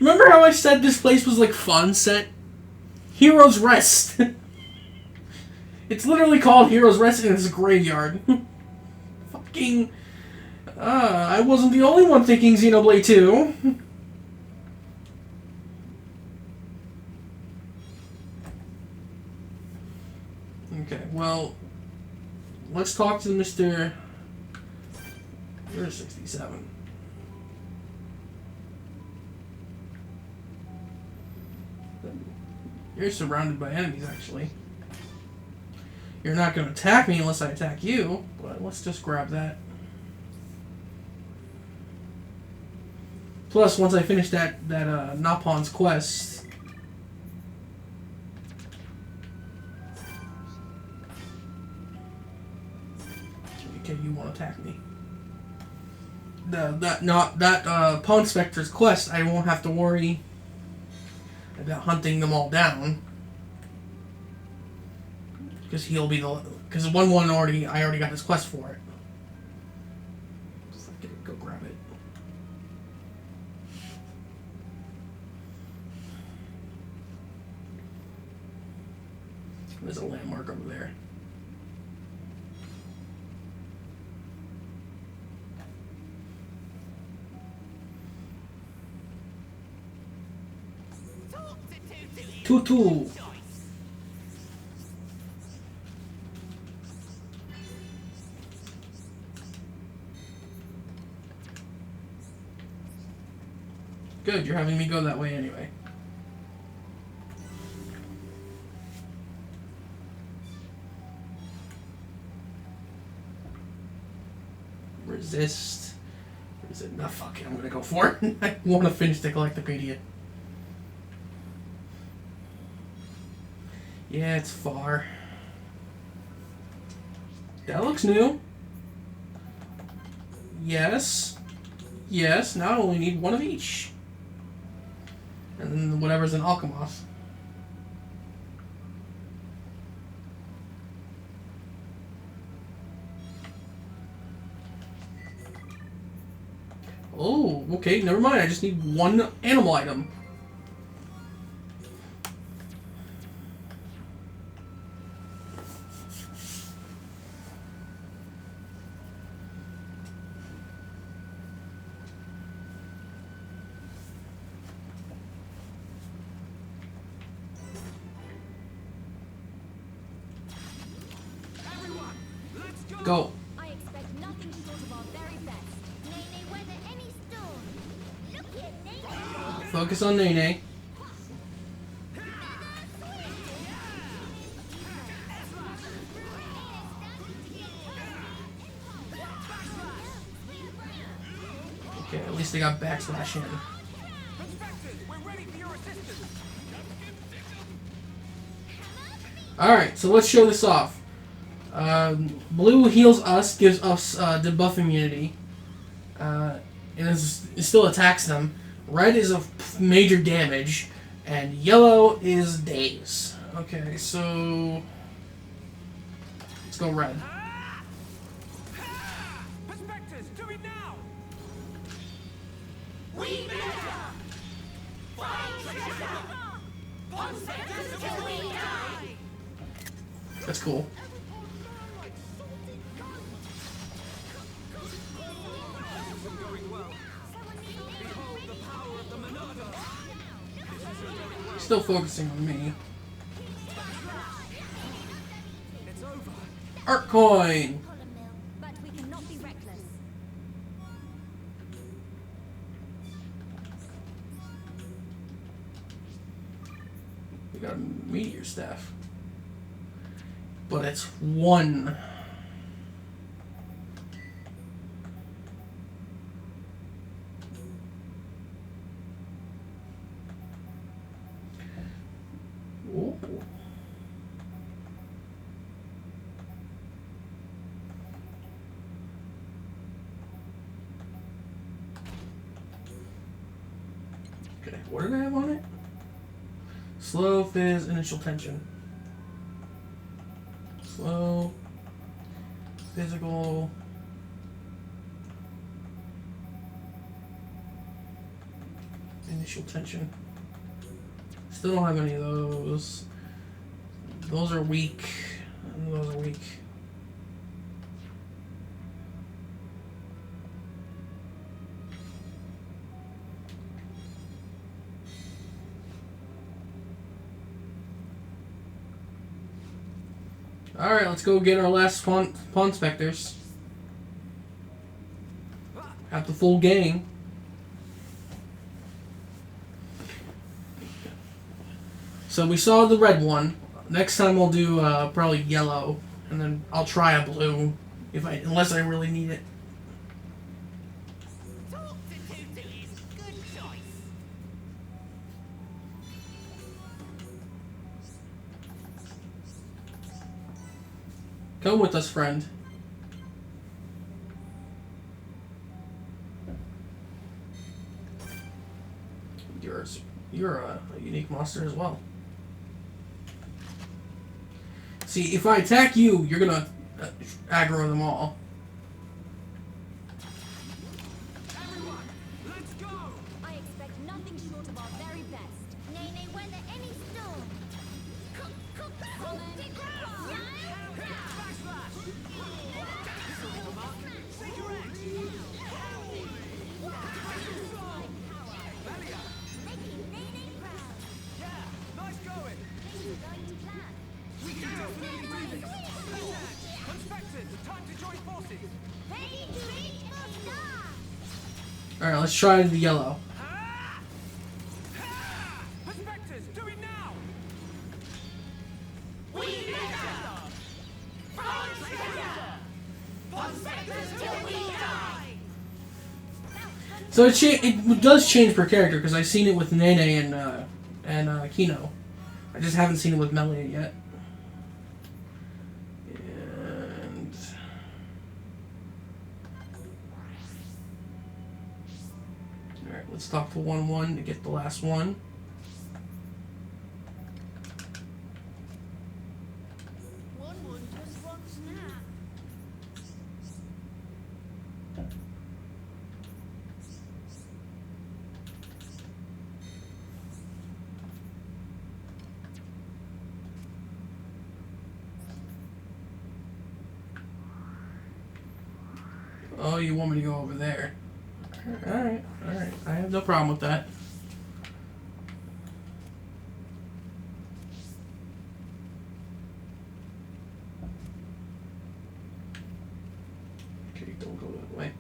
Remember how I said this place was like fun set? Heroes Rest. It's literally called Heroes Rest and it's a graveyard. Fucking... I wasn't the only one thinking Xenoblade 2. Okay, well... Let's talk to Mr... You're 67. You're surrounded by enemies, actually. You're not going to attack me unless I attack you, but let's just grab that. Plus, once I finish that Napon's quest... Okay, you won't attack me. That Pawn Spectre's quest, I won't have to worry about hunting them all down. Because he'll be the... Because I already got his quest for it. Just go grab it. There's a landmark over there. Tutu. Good, you're having me go that way anyway. Resist. No, fuck it, I'm gonna go for it. I want to finish the Collectopedia. Yeah, it's far. That looks new. Yes. Yes, now I only need one of each. And then whatever's in Alcamoth. Oh, okay, never mind. I just need one animal item. Go. I expect nothing short of our very best. Nene, weather any storm. Look here, Nene. Focus on Nene. Okay, at least they got backslash in. Alright, so let's show this off. Blue heals us, gives us debuff immunity, and it still attacks them. Red is a major damage, and yellow is daze. Okay, so let's go red. That's cool. Still focusing on me. Art coin. But we cannot be reckless. We got a meteor staff, but it's one. Ooh. Okay, what did I have on it? Slow, fizz, initial tension. Slow, physical. Initial tension. Still don't have any of those. Those are weak. Those are weak. Alright, let's go get our last pawn specters. Have the full gang. So we saw the red one. Next time I'll do probably yellow, and then I'll try a blue unless I really need it. Come with us, friend. You're a unique monster as well. See, if I attack you, you're gonna aggro them all. Everyone, let's go! I expect nothing short of our very best. Nay, nay, weather any storm. Nice going! We can definitely do this! Conspectors, time to join forces! Ready to reach for star! Alright, let's try the yellow. Conspectors, do it now! We till we die! So it does change per character because I've seen it with Nene and Kino. I just haven't seen it with Melia yet. And alright, let's talk to 1-1 to get the last one. One just wants nap. Oh, you want me to go over there? Alright. I have no problem with that. Okay, don't go that way.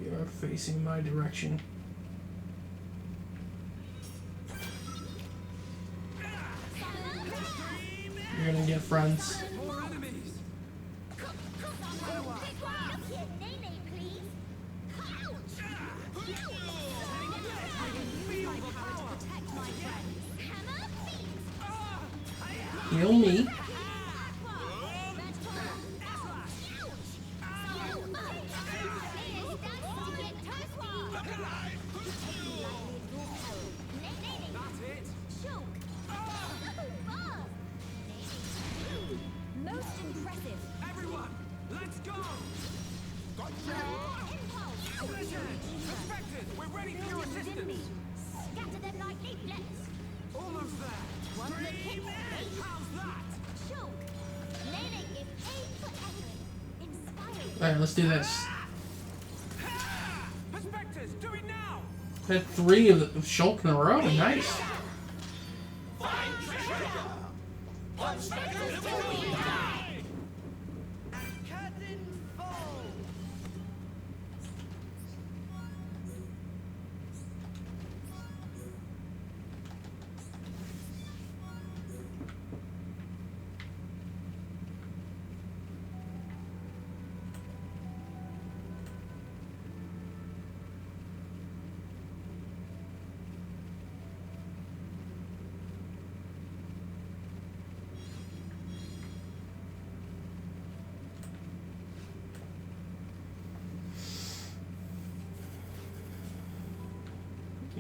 You're facing my direction. You're gonna get friends. More enemies! Heal me. That's it! Most impressive. Everyone, let's go! Conspectors, we're ready for your assistance! Scatter them like leaflets. Almost there! One look hit. How's that? Shulk. Nene give aid for echoing. Inspiring. Alright, let's do this. Conspectors, do it now! Hit 3 of the Shulk in a row. Nice.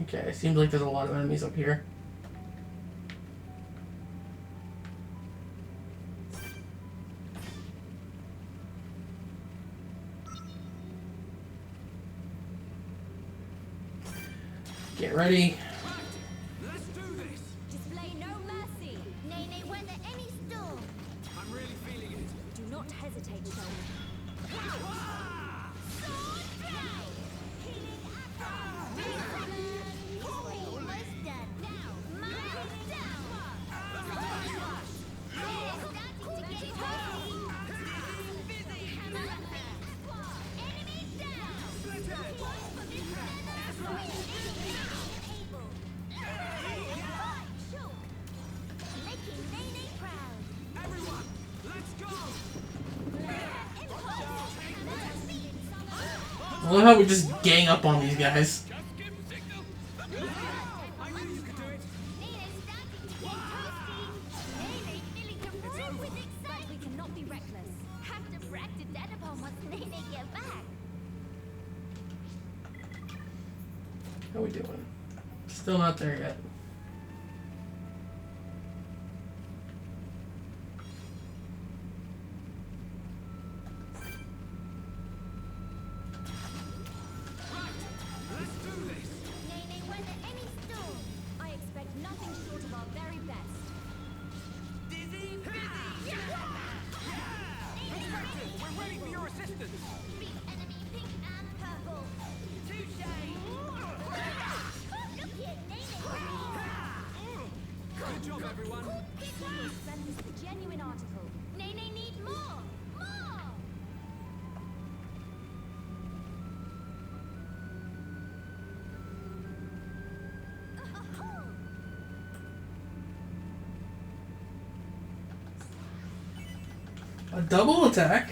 Okay, seems like there's a lot of enemies up here. Get ready. Let's do this. Display no mercy. Nay, nay, weather any storm. I'm really feeling it. Do not hesitate, Dell. Sword down. Healing almost done. Now, miles down. We're starting to get toasty. Enemy down. Making Nene proud. Everyone, let's go. I love how we just gang up on these guys. I knew you could do it. Nene's starting to get toasty. Nene feeling to roar with excitement. We cannot be reckless. Have to brag to Dad upon once Nene get back. How we doing? Still not there yet. Let's do this. Nene, weather any storm. I expect nothing short of our very best. Dizzy, busy. Perspective, we're ready for your assistance. Beat enemy pink and purple. Touche. Look here, Nene. Good job, everyone. Sends the genuine article. Nene need more. More. A double attack?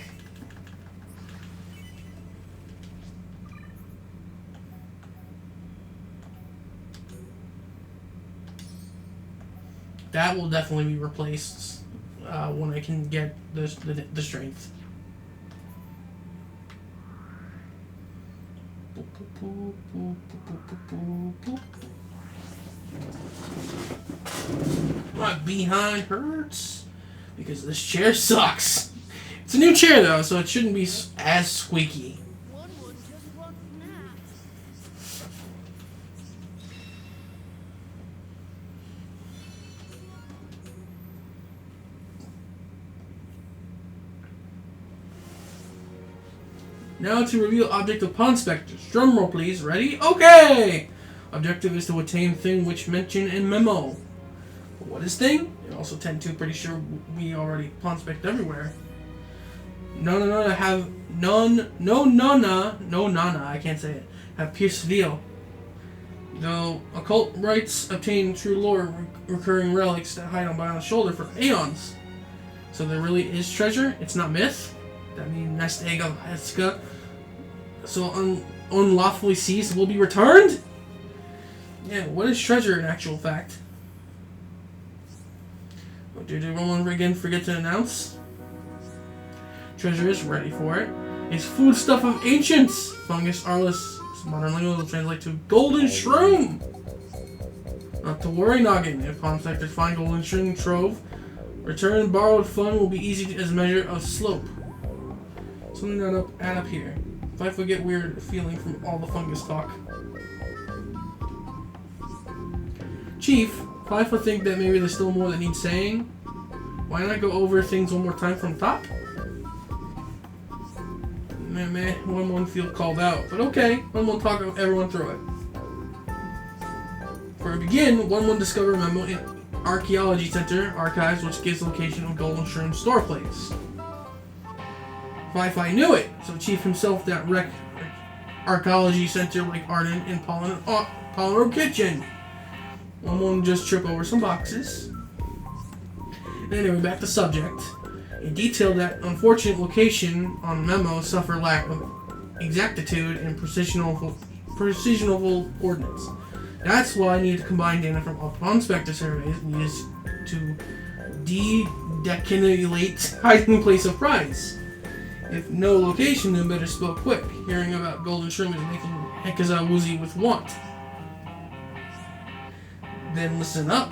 That will definitely be replaced when I can get the strength. My behind hurts because this chair sucks. It's a new chair though, so it shouldn't be as squeaky. One would just want nap. Now to reveal object of Pawn Specters. Drumroll please. Ready? Okay! Objective is to attain thing which mentioned in memo. What is thing? And also 10-2, pretty sure we already Pawn Spect everywhere. No, Nana, I can't say it, have pierced veil. Though occult rites obtain true lore, recurring relics that hide on Bion's shoulder for aeons. So there really is treasure, it's not myth. That means nest egg of Heska, so unlawfully seized, will be returned? Yeah, what is treasure in actual fact? What did Roman again forget to announce? Treasure is ready for it. It's foodstuff of ancients. Fungus Arlis. Modern lingo will translate to golden shroom. Not to worry, Noggin. If Pawn Specters find golden shroom trove, return borrowed fund will be easy as measure of slope. Something that add up here. If I forget weird feeling from all the fungus talk. Chief, if I think that maybe there's still more that needs saying, why not go over things one more time from top? Meh, one won't feel called out, but okay, one will talk everyone through it. For a begin, one will discover memo in Archaeology Center archives, which gives location of Golden Shroom store place. Fi knew it, so Chief himself that wreck Archaeology Center like Arden in Polymer Kitchen. One won't just trip over some boxes. Anyway, back to subject. It detailed that unfortunate location on memo suffer lack of exactitude and precisionable coordinates. That's why I need to combine data from Pawn Specter surveys and use to decanulate hiding place of prize. If no location, then better spell quick. Hearing about Golden Shroom is making Hekaza woozy with want. Then listen up.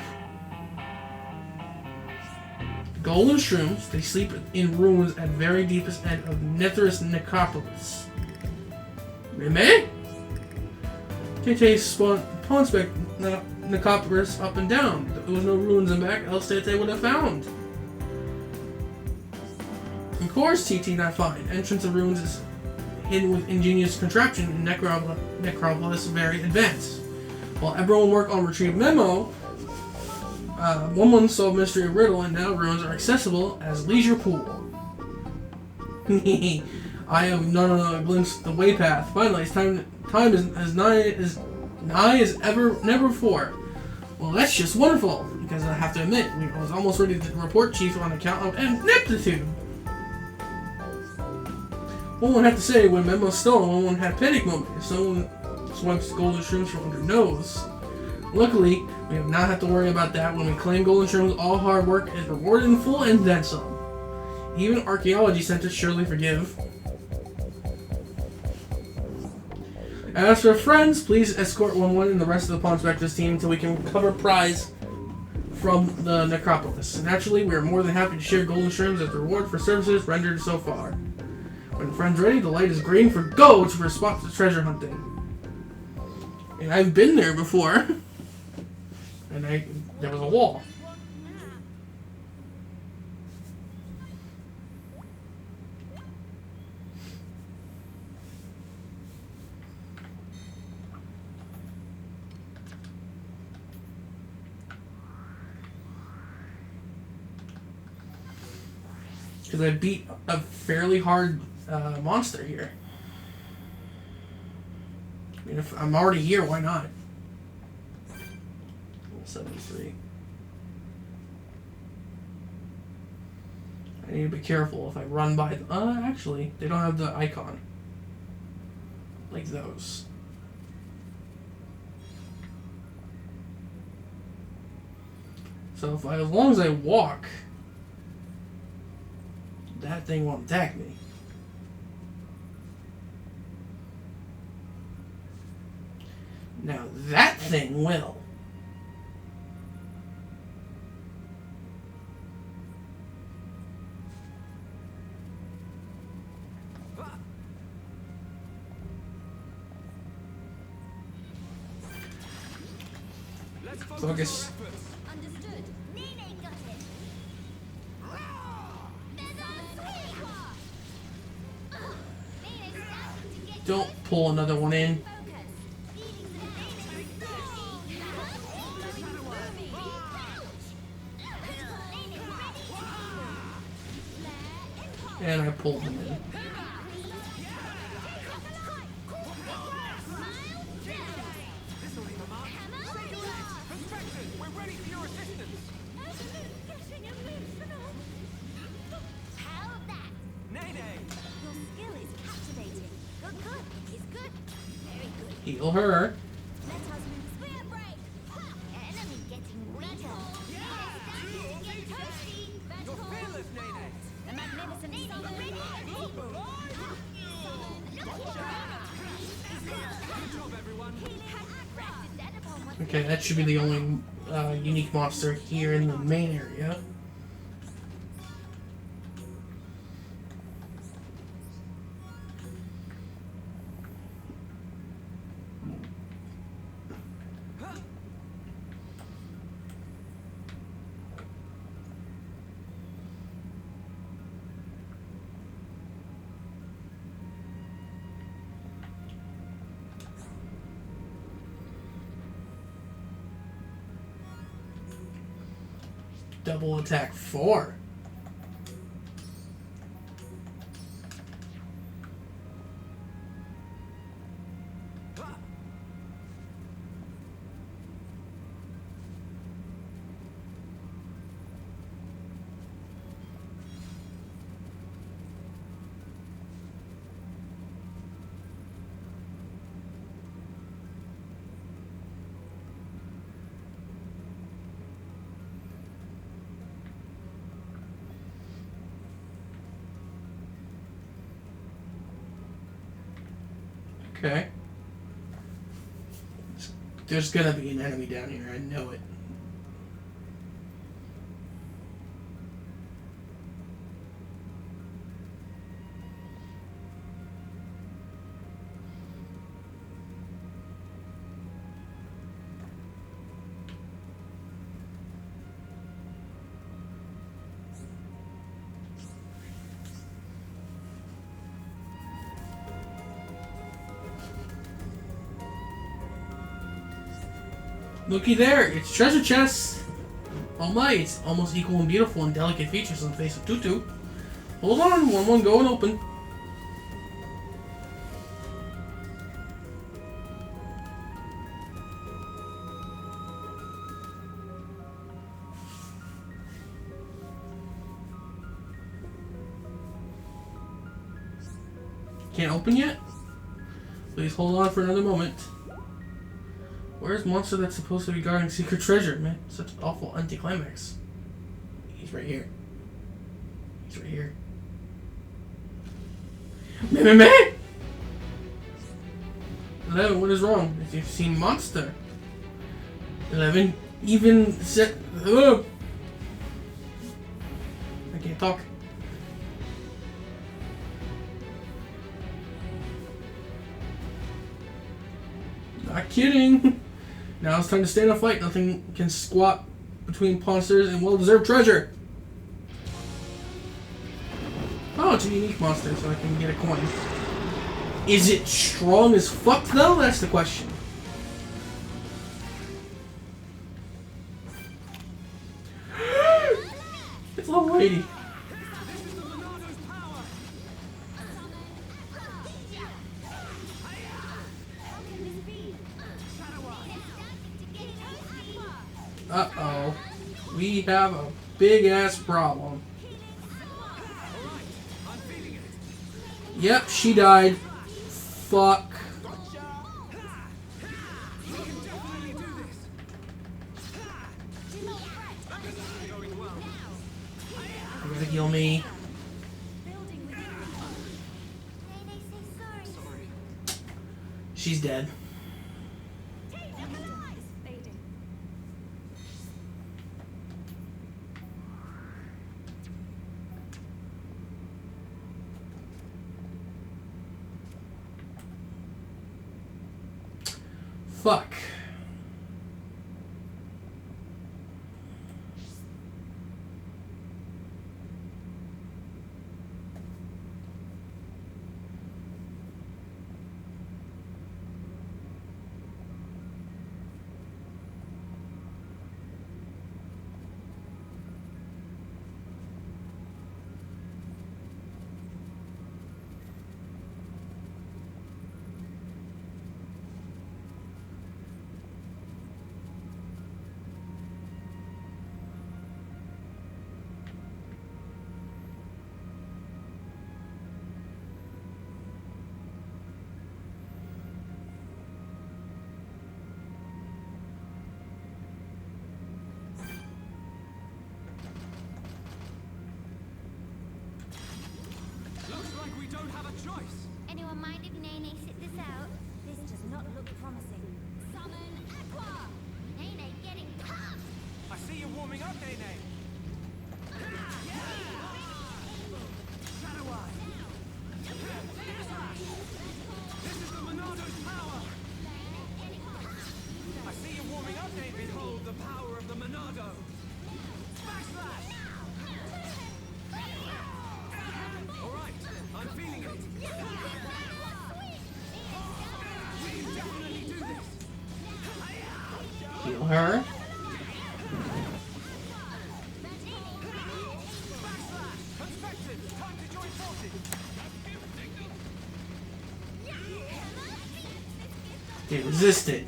Golden shrooms, they sleep in ruins at very deepest end of Nether's necropolis. Reme? Tete spawned Pawnspec necropolis up and down. There was no ruins in back, else Tete would have found. Of course, TT not fine. Entrance of ruins is hidden with ingenious contraption and necropolis very advanced. While everyone worked on retrieve memo, one solved mystery of riddle, and now ruins are accessible as leisure pool. I have none glimpsed the way path. Finally, it's time is as nigh as never before. Well, that's just wonderful, because I have to admit, I was almost ready to report Chief on account of ineptitude. One would have to say, when Memo's stolen, one would have panic moment if someone swipes golden shrooms from under nose. Luckily, we have not have to worry about that. When we claim golden shrooms, all hard work is rewarded in full and then some. Even archaeology centers surely forgive. As for friends, please escort 1-1 and the rest of the Pawn Specters team until we can cover prize from the necropolis. Naturally, we are more than happy to share golden shrooms as a reward for services rendered so far. When friends ready, the light is green for go to spot the treasure hunting. And I've been there before. And there was a wall. Because I beat a fairly hard monster here. I mean, if I'm already here, why not? 73. I need to be careful if I run by them. Actually, they don't have the icon. Like those. So if as long as I walk, that thing won't attack me. Now that thing will. Focus. Understood. Nene got it. Don't pull another one in. And I pulled him in. Heal her. Okay, that should be the only unique monster here in the main area. Double attack 4. Okay. There's gonna be an enemy down here. I know it. Looky there, it's treasure chests. Oh my, it's almost equal in beautiful and delicate features on the face of Tutu. Hold on, one go and open. Can't open yet? Please hold on for another moment. Where's monster that's supposed to be guarding secret treasure? Man, such an awful anticlimax. He's right here. He's right here. Man! 11, what is wrong? If you've seen monster. 11, even set. I can't talk. Not kidding. Now it's time to stand and fight. Nothing can squat between monsters and well-deserved treasure. Oh, it's a unique monster, so I can get a coin. Is it strong as fuck, though? That's the question. It's a little lady. Uh-oh. We have a big-ass problem. Yep, she died. Fuck. You gotta heal me. She's dead. Fuck. Anyone mind if Nene sit this out? This does not look promising. Summon Aqua! Nene getting pumped! I see you warming up, Nene. Shadow Eye. This is the Monado's power. I see you warming up, Nene. Behold the power of the Monado. Backslash. All right, I'm feeling it. Heal her. It resisted.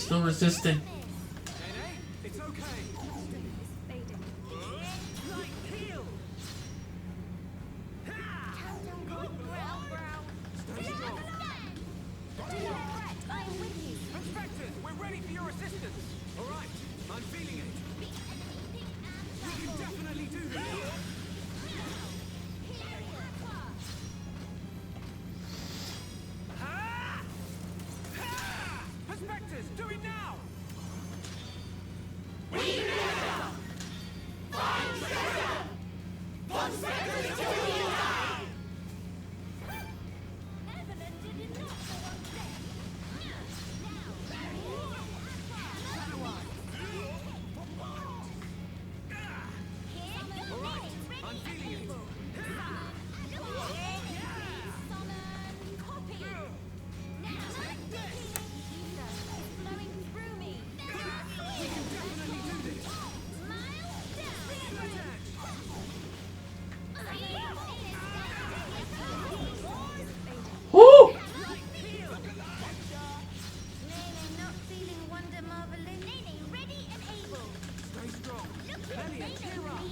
Still resisted. Nene, it's okay. Light heal. Stay strong. I am with you. Inspectors, we're ready for your assistance. All right, I'm feeling it. We can definitely do this. Perspectives, do it now! Evelyn did not go on I'm feeling it. Woo! Stay strong. Elliot, cheer up.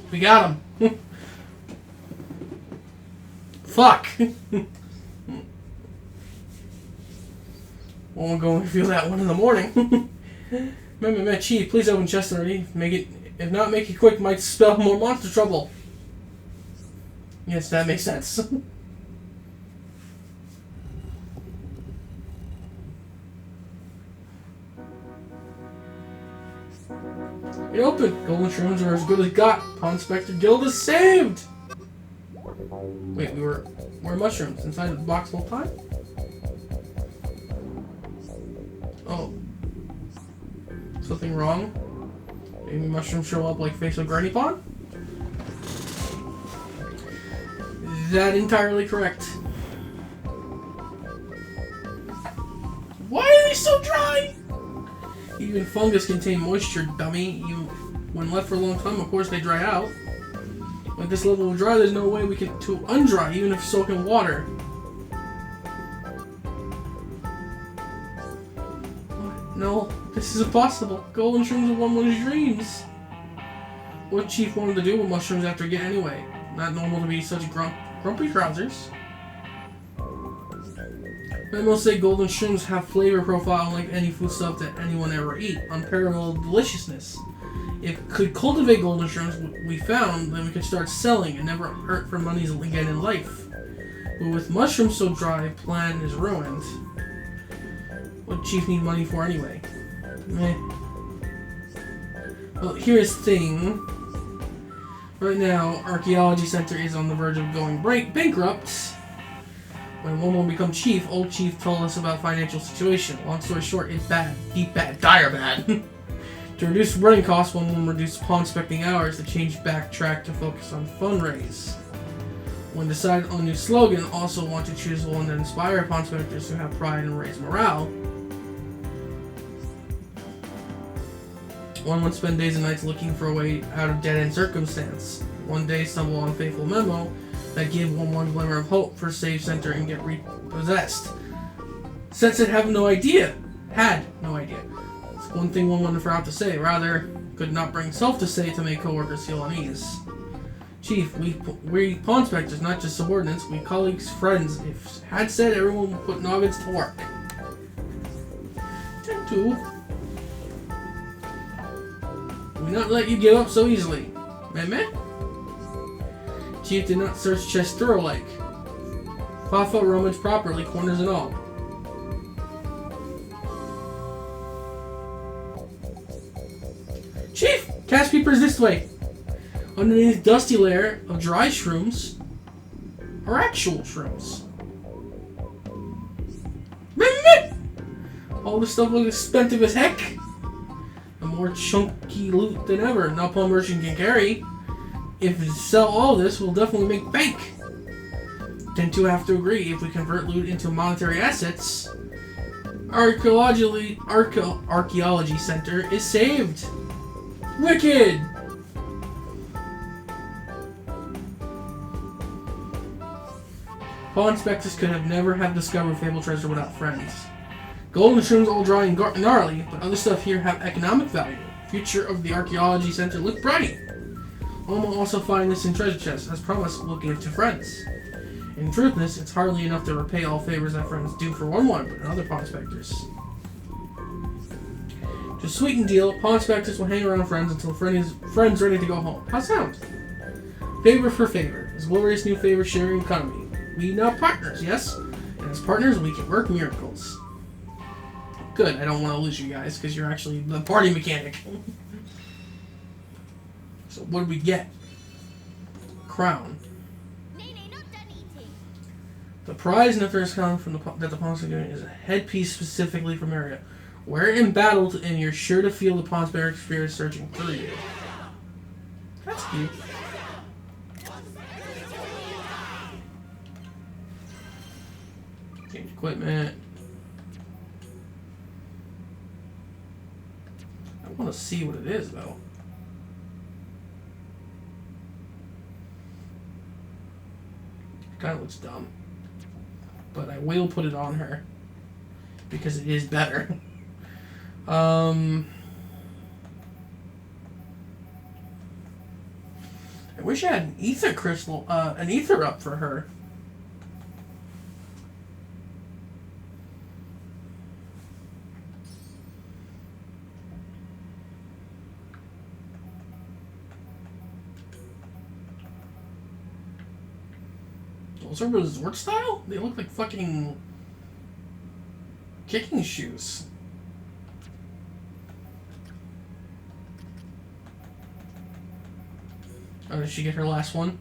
We got him. Fuck. Won't go and feel that one in the morning. Remember, Chief, please open chest already. Make it, if not, make it quick. Might spell more monster trouble. Yes, that makes sense. It opened. Golden shrooms are as good as got. Pond Spectre Guild is saved. Wait, we're mushrooms inside the box the whole time? Oh. Something wrong? Maybe mushrooms show up like face of Granny Pond? That entirely correct. Why are they so dry? Even fungus contain moisture, dummy. When left for a long time, of course they dry out. At this level of dry, there's no way we can to undry, even if soaked in water. No, this is impossible. Golden shrooms are one's dreams. What Chief wanted to do with mushrooms after get anyway? Not normal to be such grumpy trousers. I must say golden shrooms have flavor profile like any foodstuff that anyone ever eat. Unparalleled deliciousness. If we could cultivate golden shrooms we found, then we could start selling and never hurt for money again in life. But with mushrooms so dry, plan is ruined. What Chief need money for anyway? Meh. Well, here's the thing. Right now, Archaeology Center is on the verge of going bankrupt. When one will become chief, old chief told us about financial situation. Long story short, it's bad. Deep bad. Dire bad. To reduce running costs, one will reduce pawn specting hours to change backtrack to focus on fundraise. When decided on a new slogan, also want to choose one that inspire pawn specters who have pride and raise morale. One would spend days and nights looking for a way out of dead-end circumstance. One day stumble on a faithful memo that give one glimmer of hope for save center and get repossessed. Since it had no idea. It's one thing one forgot to say. Rather, could not bring self to say to make coworkers feel unease. Chief, we pawn specters, not just subordinates. We colleagues, friends. If had said, everyone would put noggins to work. 10-2. We not let you give up so easily. Meh? Chief did not search chest thorough like. Papa rummaged properly, corners and all. Chief! Cash peepers this way. Underneath dusty layer of dry shrooms are actual shrooms. All this stuff looks expensive as heck. A more chunky loot than ever. Not pawn merchant can carry. If we sell all this, we'll definitely make bank. Then two have to agree. If we convert loot into monetary assets, Archaeology Center is saved. Wicked! Pawn Spectres could have never have discovered Fable Treasure without friends. Gold mushrooms all dry and gnarly, but other stuff here have economic value. Future of the archaeology center look bright. One will also find this in treasure chests. As promised, we'll give to friends. In truthness, it's hardly enough to repay all favors that friends do for one, but in other Pawn Spectres. To sweeten deal, Pawn Spectres will hang around friends until friends ready to go home. How sound? Favor for favor. This glorious new favor sharing economy. We now partners, yes? And as partners, we can work miracles. Good, I don't want to lose you guys, because you're actually the party mechanic. So what did we get? Crown. Nene, not done eating. The prize in the first crown that the pawns are doing is a headpiece specifically from area. Wear it in battle and you're sure to feel the pawn's spirit searching through you. That's cute. Change equipment. I want to see what it is though. Kind of looks dumb, but I will put it on her because it is better. I wish I had an ether crystal, an ether up for her. Those are resort style? They look like fucking kicking shoes. Oh, did she get her last one?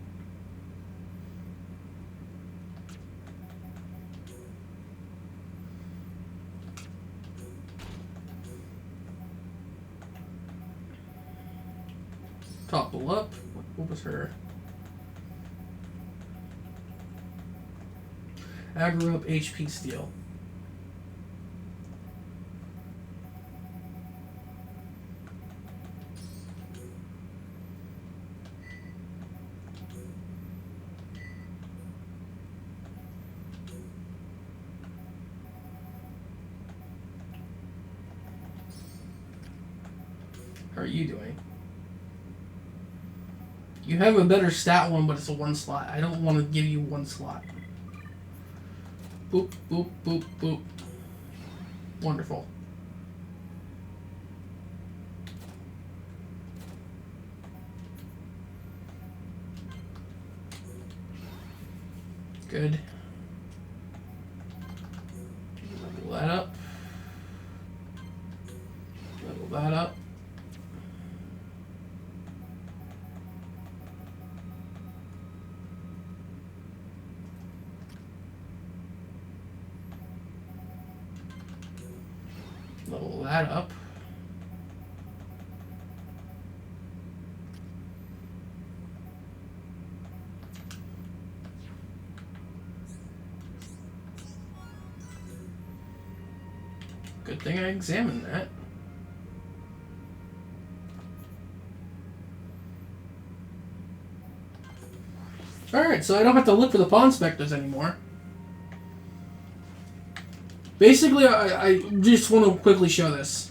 Topple up. What was her? Aggro up HP steal. How are you doing? You have a better stat one, but it's a one slot. I don't want to give you one slot. Boop, boop, boop, boop. Wonderful. Good. Level that up. Level that up. Level that up. Good thing I examined that. Alright, so I don't have to look for the Pawn Spectres anymore. Basically, I just want to quickly show this.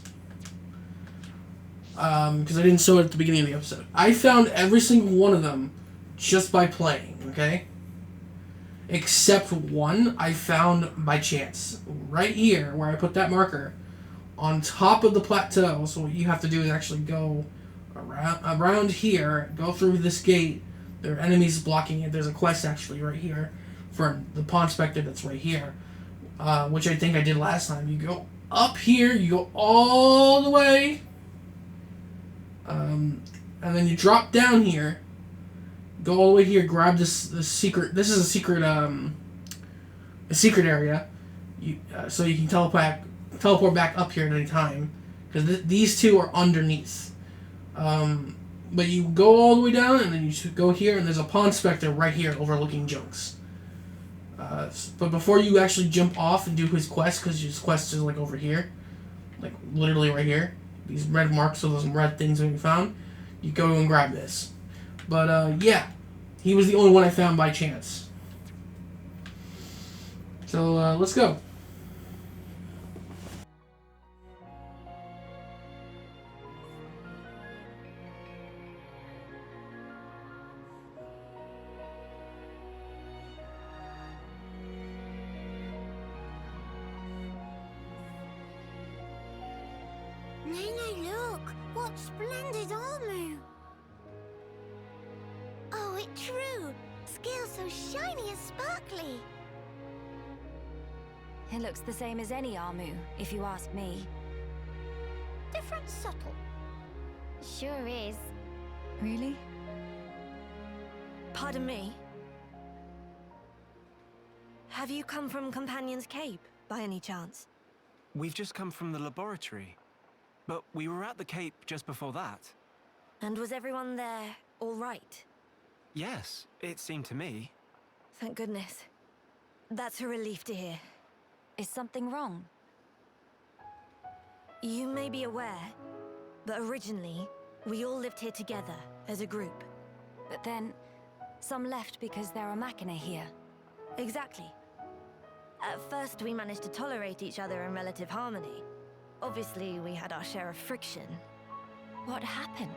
Because I didn't show it at the beginning of the episode. I found every single one of them just by playing, okay? Except one I found by chance. Right here, where I put that marker, on top of the plateau. So what you have to do is actually go around here, go through this gate. There are enemies blocking it. There's a quest actually right here for the Pawn Spectre that's right here. Which I think I did last time. You go up here, you go all the way, and then you drop down here, go all the way here, grab this secret. This is a secret area. So you can teleport back up here at any time, because these two are underneath. But you go all the way down, and then you should go here, and there's a Pawn Spectre right here overlooking Junks. But before you actually jump off and do his quest, because his quest is like over here, like literally right here, these red marks are those red things that we found, you go and grab this. But yeah, he was the only one I found by chance. So let's go. Nene, look! What splendid armor! Oh, it's true! Scales so shiny and sparkly! It looks the same as any Armu, if you ask me. Different subtle. Sure is. Really? Pardon me? Have you come from Companion's Cape, by any chance? We've just come from the laboratory. But we were at the Cape just before that. And was everyone there all right? Yes, it seemed to me. Thank goodness. That's a relief to hear. Is something wrong? You may be aware, but originally, we all lived here together, as a group. But then, some left because there are Machina here. Exactly. At first, we managed to tolerate each other in relative harmony. Obviously, we had our share of friction. What happened?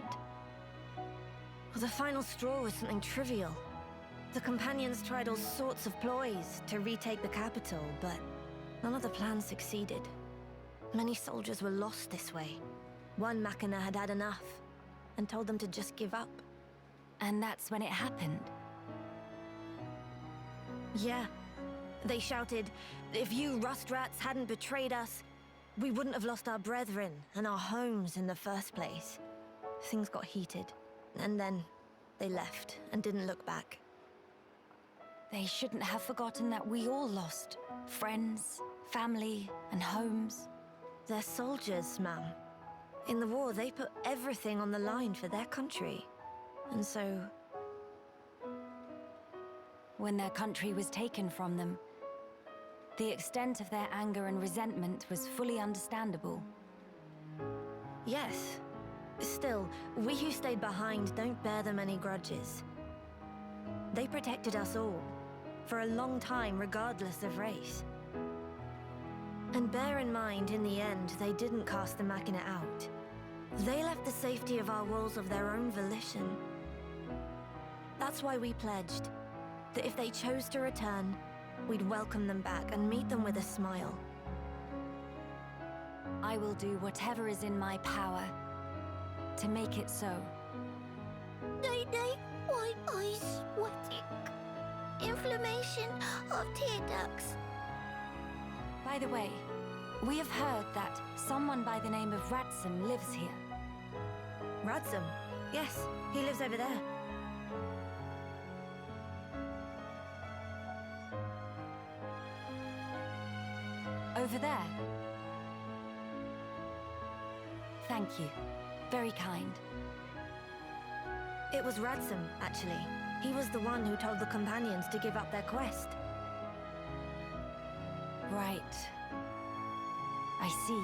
Well, the final straw was something trivial. The Companions tried all sorts of ploys to retake the capital, but none of the plans succeeded. Many soldiers were lost this way. One Machina had had enough, and told them to just give up. And that's when it happened. Yeah. They shouted, if you rust rats hadn't betrayed us, we wouldn't have lost our brethren and our homes in the first place. Things got heated, and then they left and didn't look back. They shouldn't have forgotten that we all lost friends, family, and homes. They're soldiers, ma'am. In the war, they put everything on the line for their country. And so... when their country was taken from them, the extent of their anger and resentment was fully understandable. Yes. Still, we who stayed behind don't bear them any grudges. They protected us all, for a long time regardless of race. And bear in mind, in the end, they didn't cast the Machina out. They left the safety of our walls of their own volition. That's why we pledged that if they chose to return, we'd welcome them back and meet them with a smile. I will do whatever is in my power to make it so. Nene, white eyes sweating. Inflammation of tear ducts. By the way, we have heard that someone by the name of Radsum lives here. Radsum? Yes, he lives over there. Over there. Thank you. Very kind. It was Radsum, actually. He was the one who told the Companions to give up their quest. Right. I see.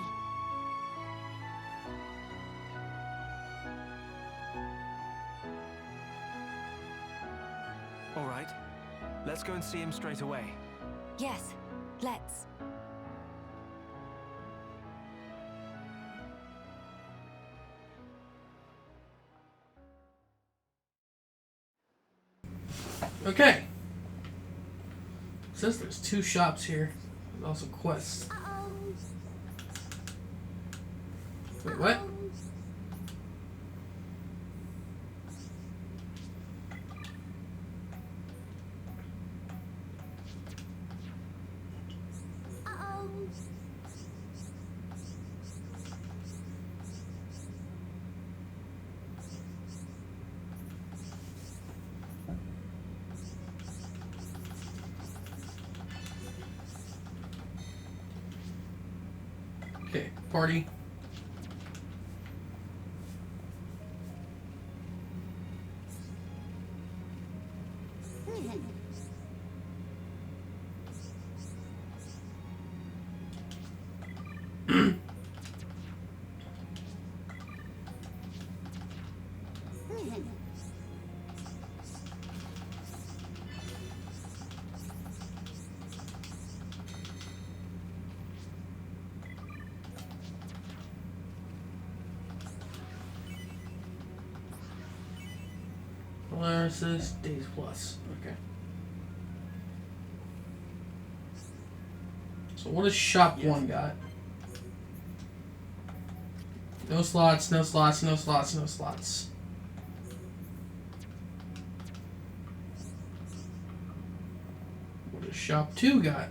All right. Let's go and see him straight away. Yes, let's. Okay. Says there's 2 shops here. There's also quests. Wait, what? Okay, party. Paralysis, days plus. Okay. So what does shop 1 got? No slots, no slots, no slots, no slots. What does shop 2 got?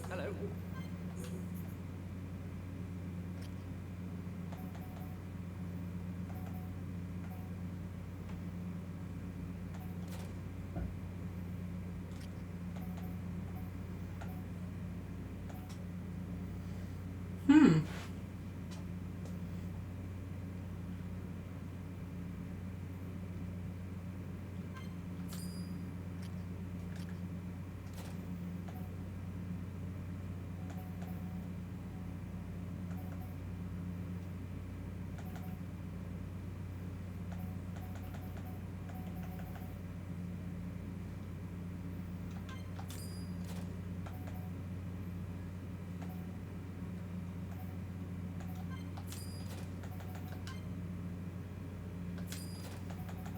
Hello.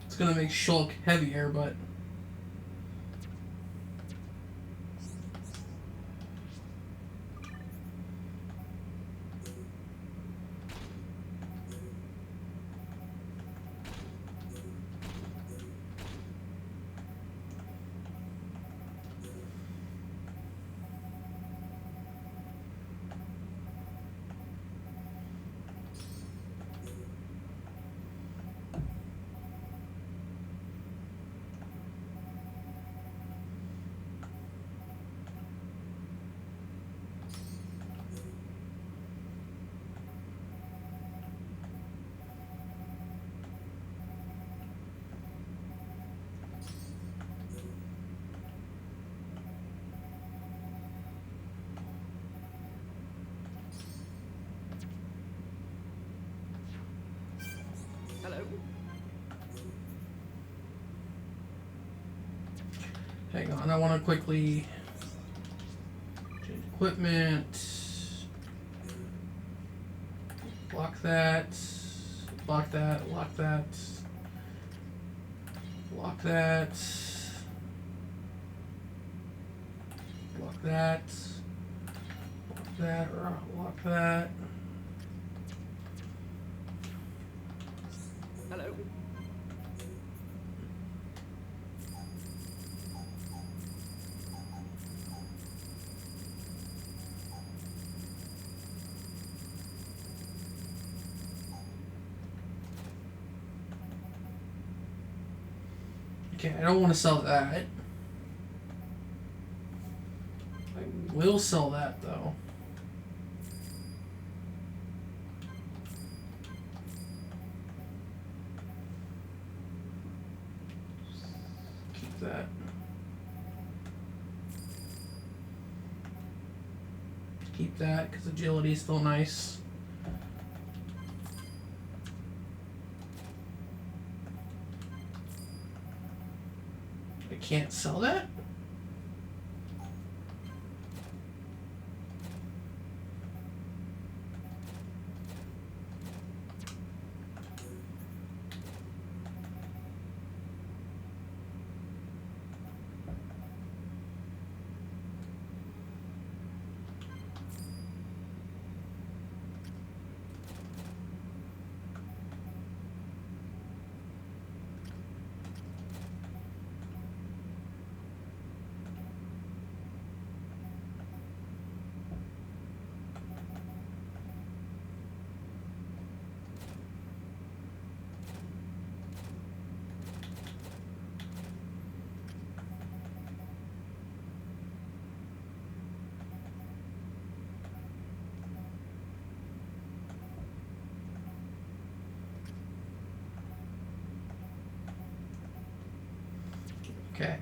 It's gonna make Shulk heavier, but Hello. hang on, I want to quickly change equipment. Block that. Block that. Lock that. Lock that. Block that. Block that. Lock that. Hello. Okay, I don't want to sell that. I will sell that though. Keep that. Keep that because agility is still nice. I can't sell that? Okay.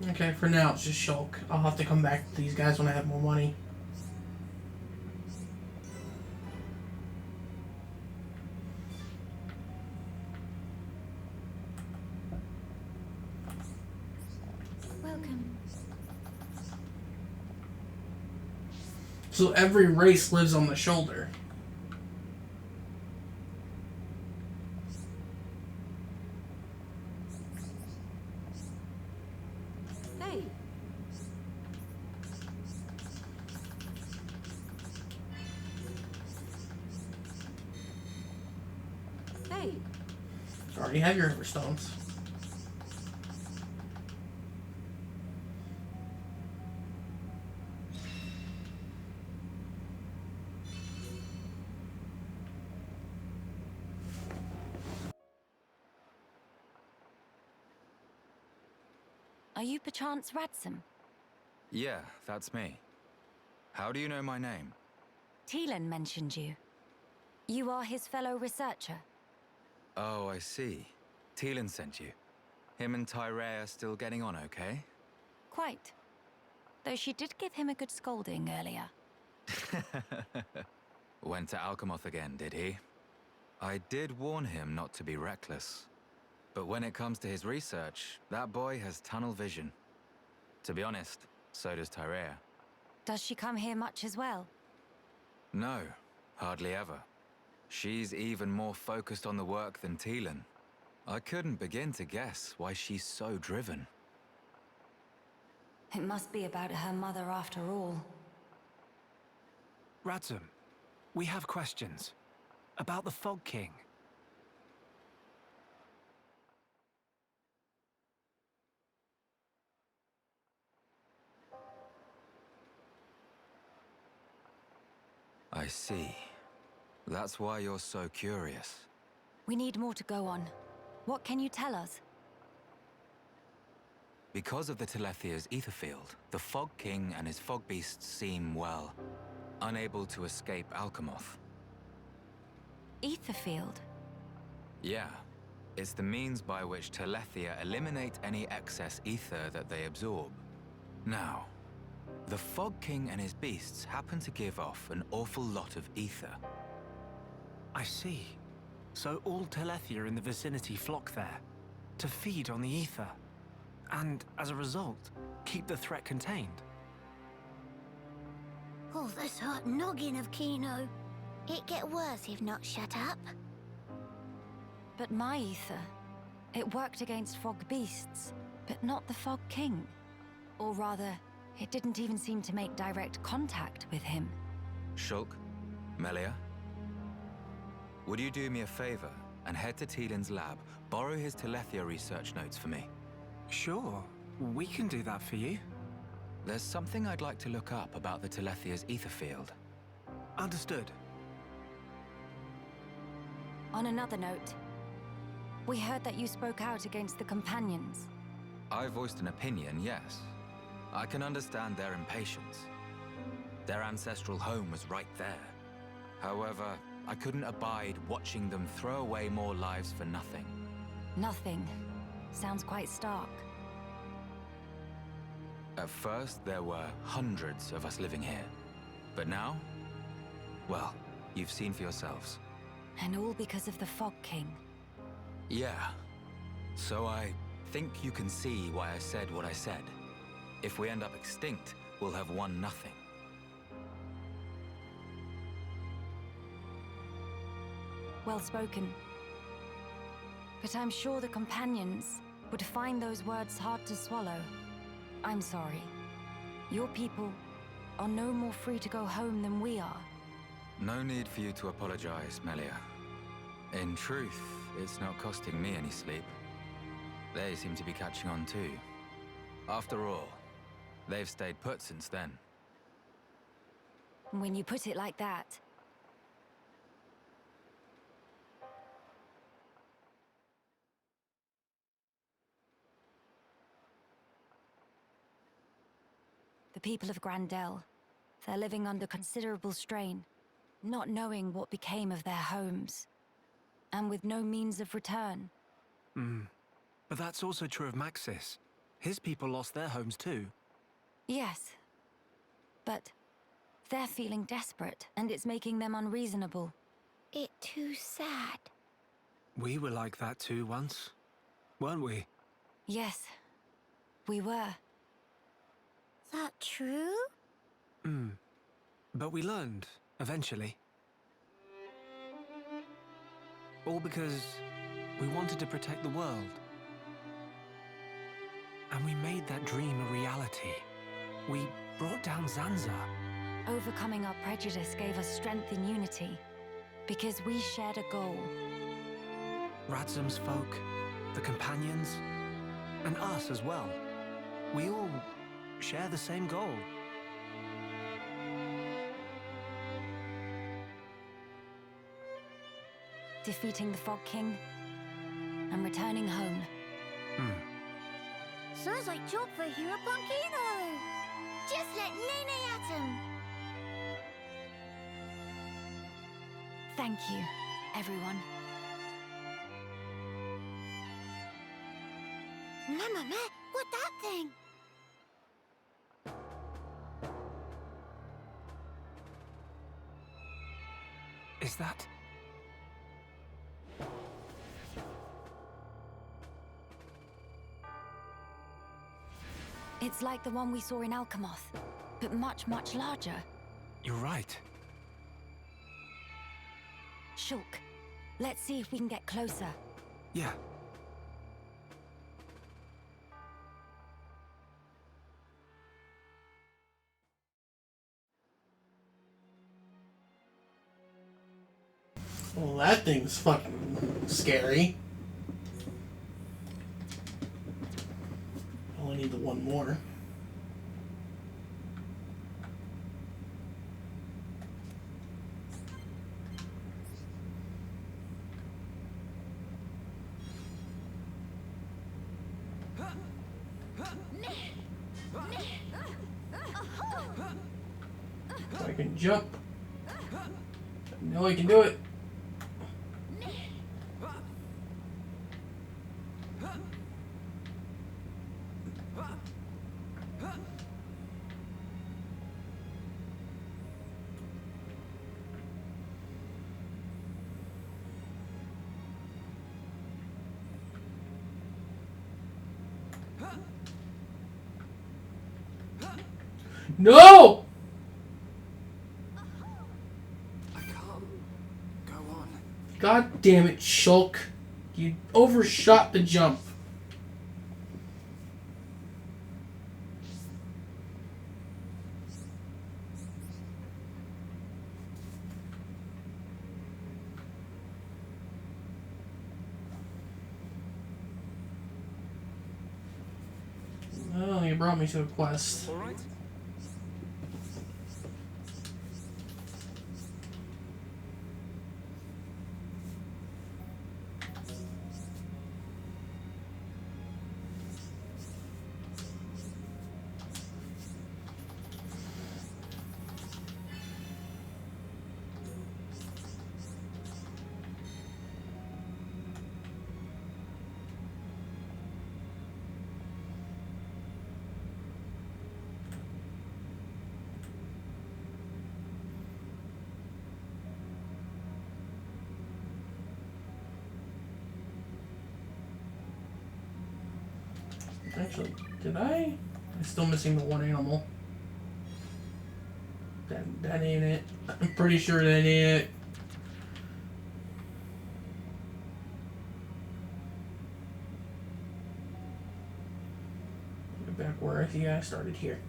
Okay, for now it's just Shulk. I'll have to come back to these guys when I have more money. Welcome. So every race lives on the shoulder. Hey. Hey. You already have your Everstones. Are you perchance Radsum? Yeah, that's me. How do you know my name? Teelan mentioned you. You are his fellow researcher. Oh, I see. Teelan sent you. Him and Tyree are still getting on okay? Quite. Though she did give him a good scolding earlier. Went to Alcamoth again, did he? I did warn him not to be reckless. But when it comes to his research, that boy has tunnel vision. To be honest, so does Tyree. Does she come here much as well? No, hardly ever. She's even more focused on the work than Teelan. I couldn't begin to guess why she's so driven. It must be about her mother after all. Radsum, we have questions. About the Fog King. I see. That's why you're so curious. We need more to go on. What can you tell us? Because of the Telethia's ether field, the Fog King and his fog beasts seem, well, unable to escape Alcamoth. Ether field? Yeah. It's the means by which Telethia eliminate any excess ether that they absorb. Now, the Fog King and his beasts happen to give off an awful lot of ether. I see. So all Telethia in the vicinity flock there, to feed on the ether. And, as a result, keep the threat contained. Oh, this hot noggin of Kino. It get worse if not shut up. But my ether, it worked against fog beasts, but not the Fog King. Or rather, it didn't even seem to make direct contact with him. Shulk, Melia, would you do me a favor and head to Teelan's lab, borrow his Telethia research notes for me? Sure, we can do that for you. There's something I'd like to look up about the Telethia's ether field. Understood. On another note, we heard that you spoke out against the companions. I voiced an opinion, yes. I can understand their impatience. Their ancestral home was right there. However, I couldn't abide watching them throw away more lives for nothing. Nothing. Sounds quite stark. At first, there were hundreds of us living here. But now? Well, you've seen for yourselves. And all because of the Fog King. Yeah. So I think you can see why I said what I said. If we end up extinct, we'll have won nothing. Well spoken. But I'm sure the companions would find those words hard to swallow. I'm sorry. Your people are no more free to go home than we are. No need for you to apologize, Melia. In truth, it's not costing me any sleep. They seem to be catching on too. After all, they've stayed put since then. When you put it like that. The people of Dell, they're living under considerable strain, not knowing what became of their homes, and with no means of return. But that's also true of Maxis. His people lost their homes too. Yes. But they're feeling desperate, and it's making them unreasonable. It too sad. We were like that too once, weren't we? Yes, we were. That true? But we learned, eventually. All because we wanted to protect the world. And we made that dream a reality. We brought down Zanza. Overcoming our prejudice gave us strength in unity, because we shared a goal. Radzum's folk, the companions, and us as well. We all share the same goal. Defeating the Fog King and returning home. Sounds like job for Hero Punkino. Just let Nene at him. Thank you, everyone. Mama, what that thing? Is that... It's like the one we saw in Alcamoth, but much, much larger. You're right. Shulk, let's see if we can get closer. Yeah. Well, that thing's fucking scary. Only need the one more. I can jump. I know I can do it. No! I can't go on. God damn it, Shulk. You overshot the jump. Oh, you brought me to a quest. All right. Actually, did I? I'm still missing the one animal. That ain't it. I'm pretty sure that ain't it. Get back where I think I started here.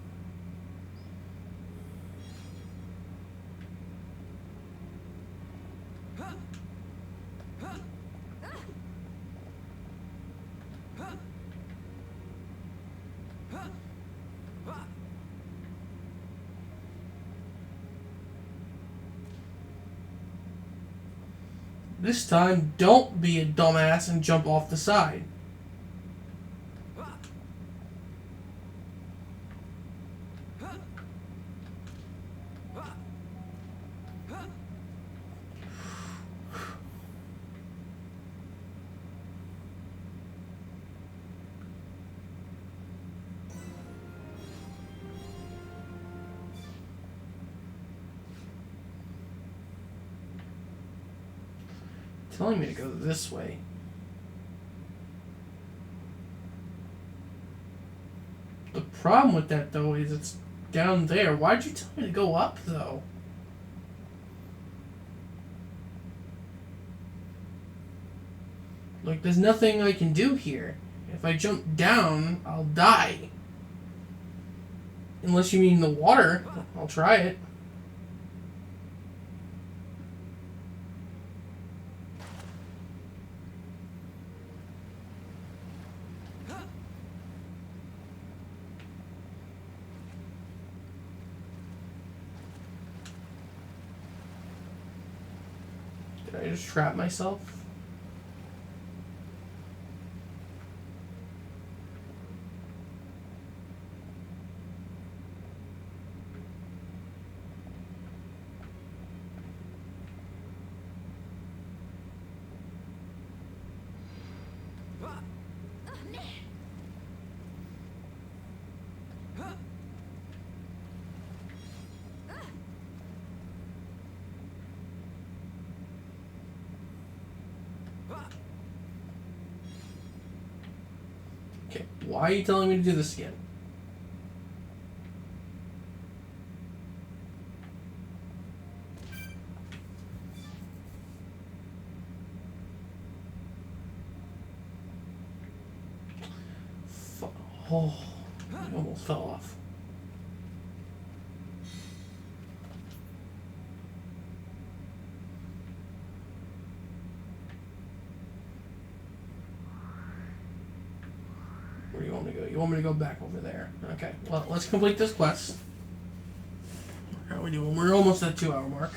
This time, don't be a dumbass and jump off the side. telling me to go this way. The problem with that, though, is it's down there. Why'd you tell me to go up, though? Like, there's nothing I can do here. If I jump down, I'll die. Unless you mean the water. I'll try it. Did I just trap myself? Okay, why are you telling me to do this again? Oh, I almost fell off. Where do you want me to go? You want me to go back over there? Okay, well, let's complete this quest. How are we doing? We're almost at the 2 hour mark.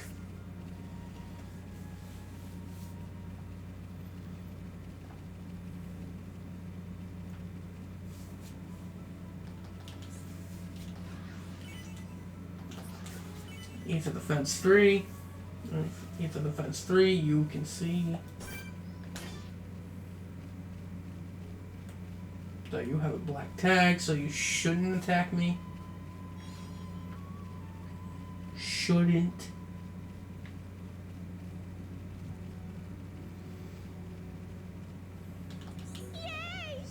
Ether Defense 3. Ether Defense 3, you can see that you have a black tag, so you shouldn't attack me. Shouldn't. Yay!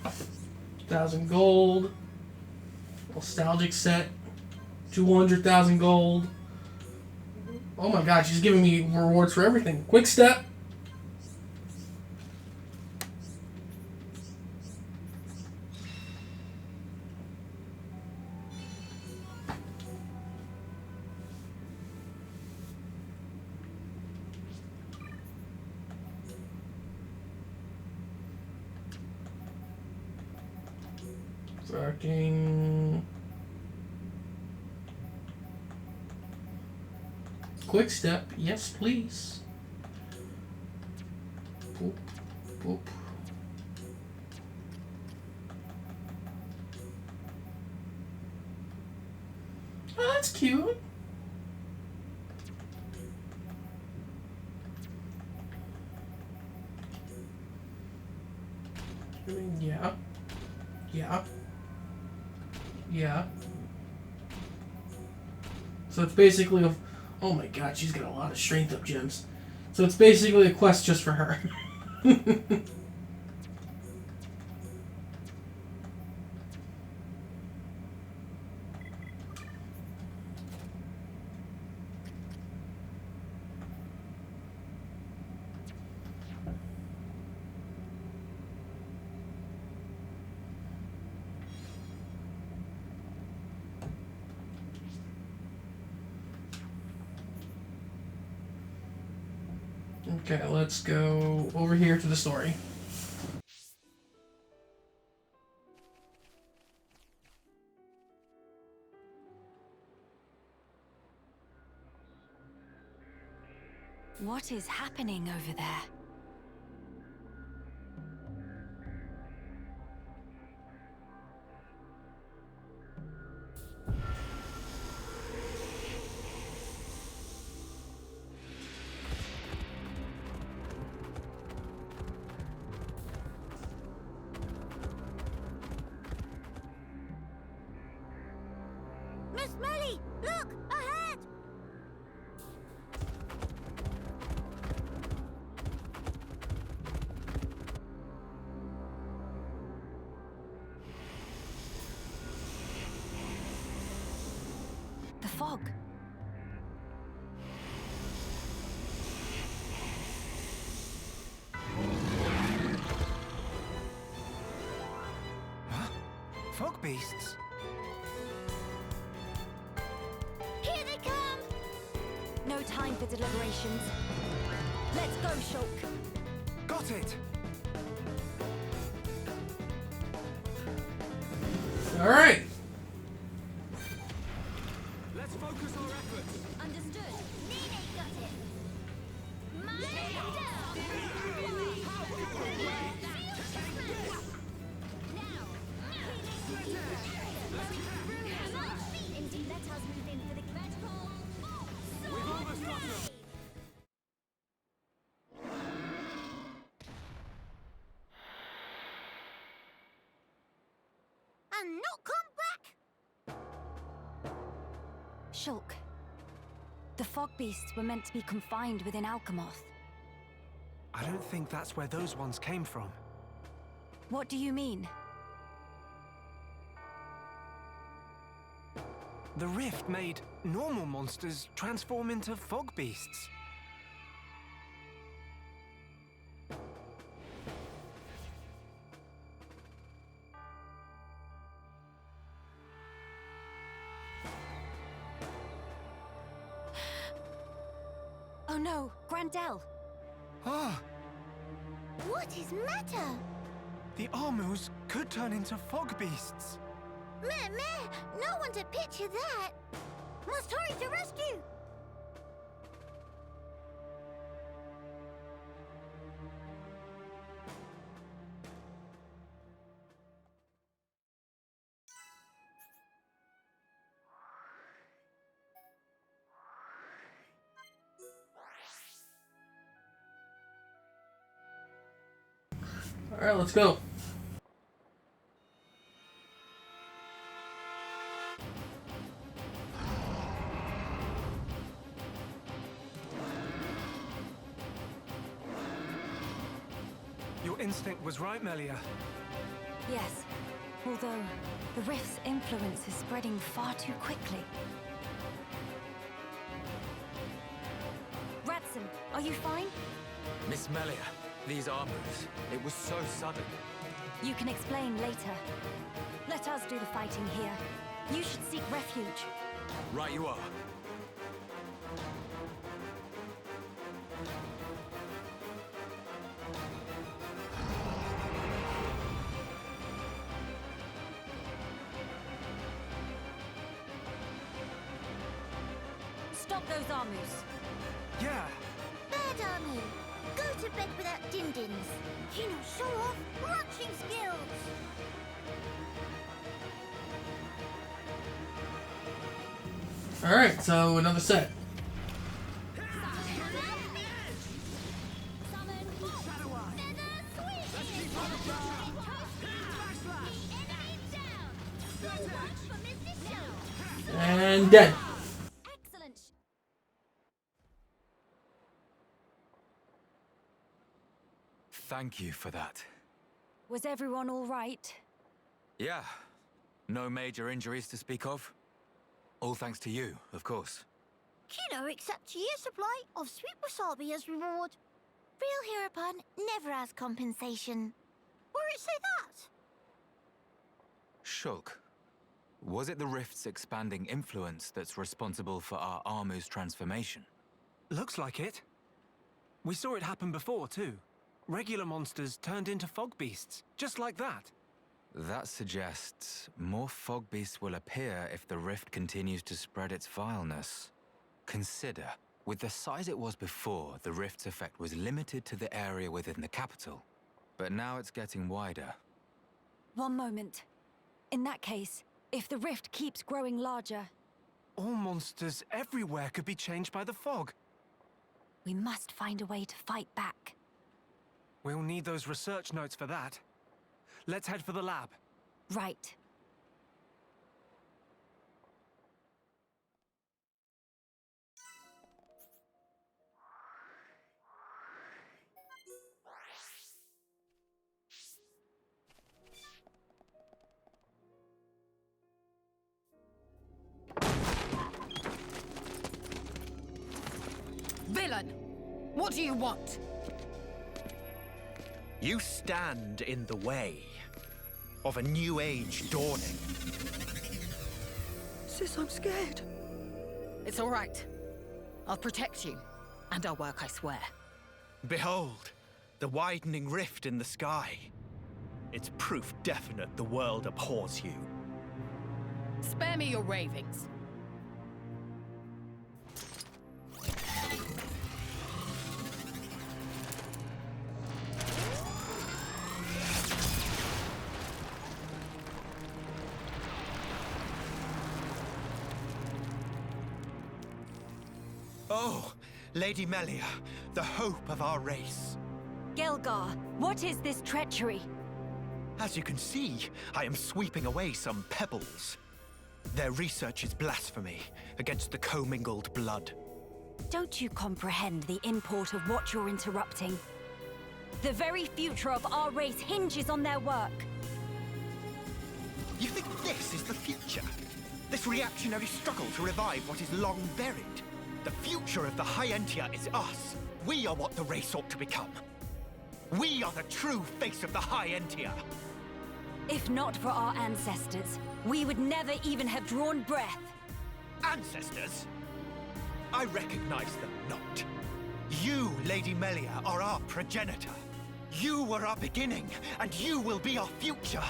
1,000 gold. Nostalgic set. 200,000 gold. Oh my god, she's giving me rewards for everything. Quick step. Fucking quick step, yes please. Boop, boop. Oh, that's cute. I mean, yeah. Yeah. Yeah. So it's basically a... Oh my god, she's got a lot of strength up gems. So it's basically a quest just for her. Okay, let's go over here to the story. What is happening over there? Miss Melly, look ahead! fog. Huh? Fog beasts? Here they come! No time for deliberations. Let's go, Shulk. Got it! Alright. Let's focus our efforts. Understood. Nene got it. My Indeed, let us move in for the magical. We've almost got them. And not come back. Shulk. The fog beasts were meant to be confined within Alcamoth. I don't think that's where those ones came from. What do you mean? The rift made normal monsters transform into fog beasts. Oh no, Dell. Ah, What is matter? the Armus could turn into fog beasts. Meh, no one to picture that. Must hurry to rescue. Alright, let's go. Your instinct was right, Melia. Yes. Although, the rift's influence is spreading far too quickly. Ratson, are you fine? Miss Melia, these armors, it was so sudden. You can explain later. Let us do the fighting here. You should seek refuge. Right you are. Stop those Armus. Yeah, Bad army. Go to bed without din-dins. You know, show off marching skills. Alright, so another set. And dead. Excellent. Thank you for that. Was everyone all right? Yeah, no major injuries to speak of. All thanks to you, of course. Kino accepts a year's supply of sweet wasabi as reward. Real Heropun never has compensation. Where it say that? Shulk, was it the rift's expanding influence that's responsible for our Armu's transformation? looks like it. We saw it happen before, too. Regular monsters turned into fog beasts, just like that. That suggests more fog beasts will appear if the rift continues to spread its vileness. Consider, with the size it was before, the rift's effect was limited to the area within the capital. But now it's getting wider. One moment. In that case, if the rift keeps growing larger, All monsters everywhere could be changed by the fog. we must find a way to fight back. We'll need those research notes for that. Let's head for the lab. Right. What do you want? You stand in the way of a new age dawning. Sis, I'm scared. It's all right. I'll protect you. And I'll work, I swear. Behold, the widening rift in the sky. It's proof definite the world abhors you. Spare me your ravings. Oh, Lady Melia, the hope of our race. Gelgar, what is this treachery? As you can see, I am sweeping away some pebbles. Their research is blasphemy against the commingled blood. Don't you comprehend the import of what you're interrupting? The very future of our race hinges on their work. You think this is the future? This reactionary struggle to revive what is long buried? The future of the High-Entia is us. We are what the race ought to become. We are the true face of the High-Entia. If not for our ancestors, we would never even have drawn breath. Ancestors? I recognize them not. You, Lady Melia, are our progenitor. You were our beginning, and you will be our future.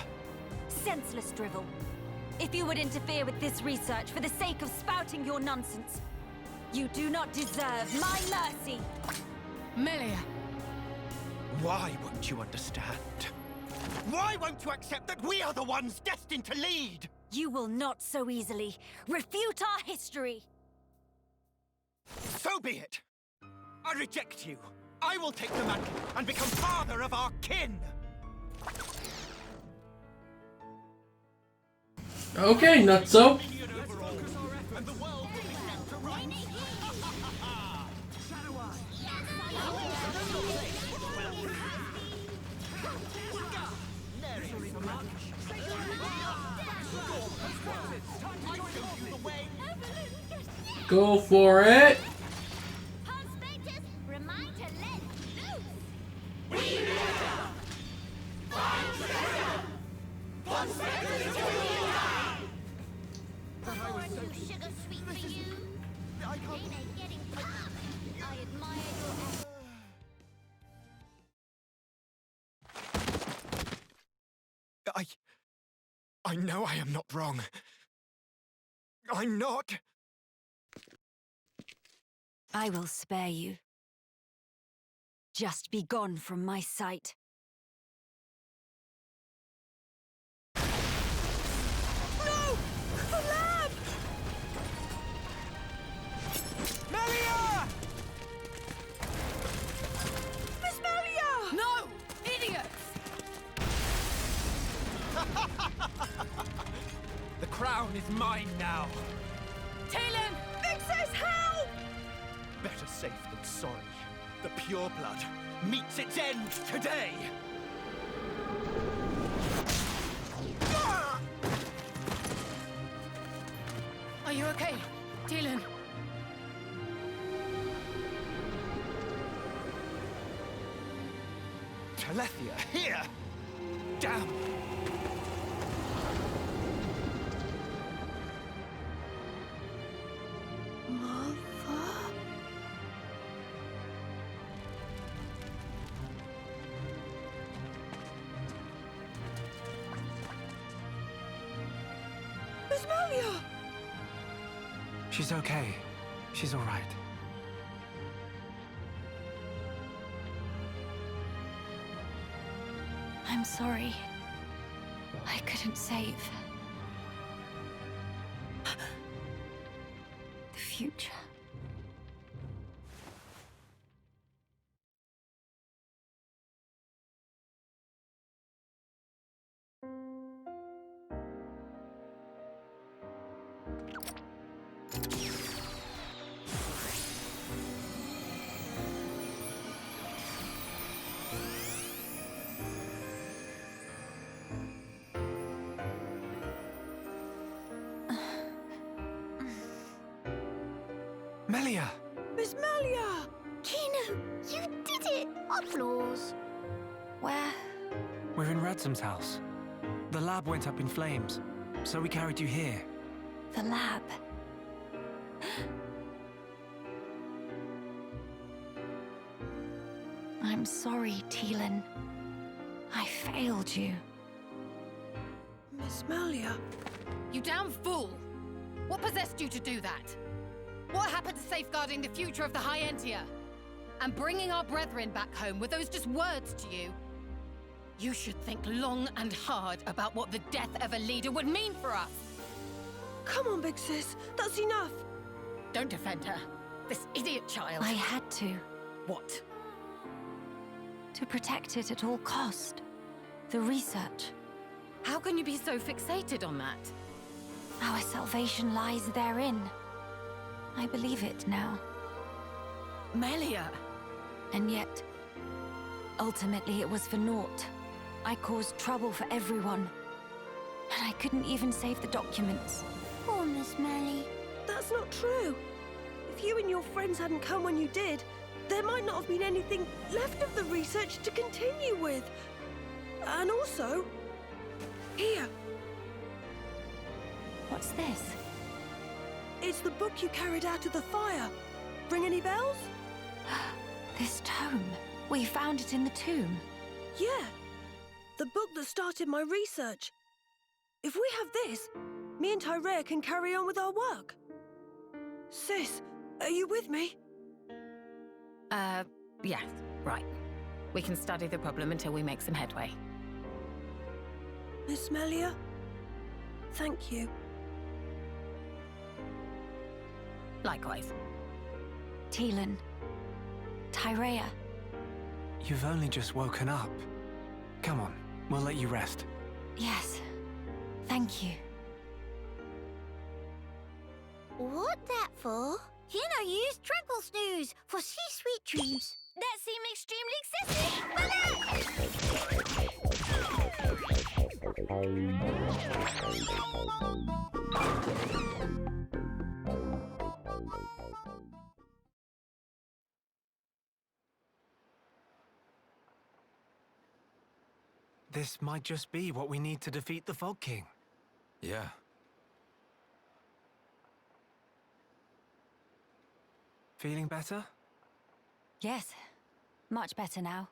Senseless drivel. If you would interfere with this research for the sake of spouting your nonsense, you do not deserve my mercy! Melia! Why won't you understand? Why won't you accept that we are the ones destined to lead? You will not so easily refute our history! So be it! I reject you! I will take the mantle and become father of our kin! Okay, Nutso. Go for it. I know I am not wrong. I'm not. I will spare you. Just be gone from my sight. No! The lab! Melia! Miss Melia! No! Idiots! The crown is mine now. Talon! Vix's help! Better safe than sorry. The pure blood meets its end today. Are you okay, Talon? Telethia, here! Damn! Miss Melia! She's okay. She's all right. I'm sorry. I couldn't save the future. Melia! Miss Melia! Keenan! Applause. Where? We're in Ransom's house. The lab went up in flames, so we carried you here. The lab. I'm sorry, Teelan. I failed you. Miss Melia. You damn fool! What possessed you to do that? What happened to safeguarding the future of the Hyentia? And bringing our brethren back home, were those just words to you? You should think long and hard about what the death of a leader would mean for us! Come on, big sis. That's enough. Don't defend her. This idiot child. I had to. What? To protect it at all cost. The research. How can you be so fixated on that? Our salvation lies therein. I believe it now. Melia! And yet, ultimately it was for naught. I caused trouble for everyone. And I couldn't even save the documents. Poor Miss Melly. That's not true. If you and your friends hadn't come when you did, there might not have been anything left of the research to continue with. And also, here. What's this? It's the book you carried out of the fire. Ring any bells? This tome. We found it in the tomb. Yeah. The book that started my research. If we have this, me and Tyrea can carry on with our work. Sis, are you with me? Yes, right. We can study the problem until we make some headway. Miss Melia? Thank you. Likewise. Teelan. Tyrea. You've only just woken up. Come on, we'll let you rest. Yes. Thank you. What that for? You know, use Tranquil Snooze for sweet dreams. That seemed extremely excessive. This might just be what we need to defeat the Fog King. Yeah. Feeling better? Yes. Much better now.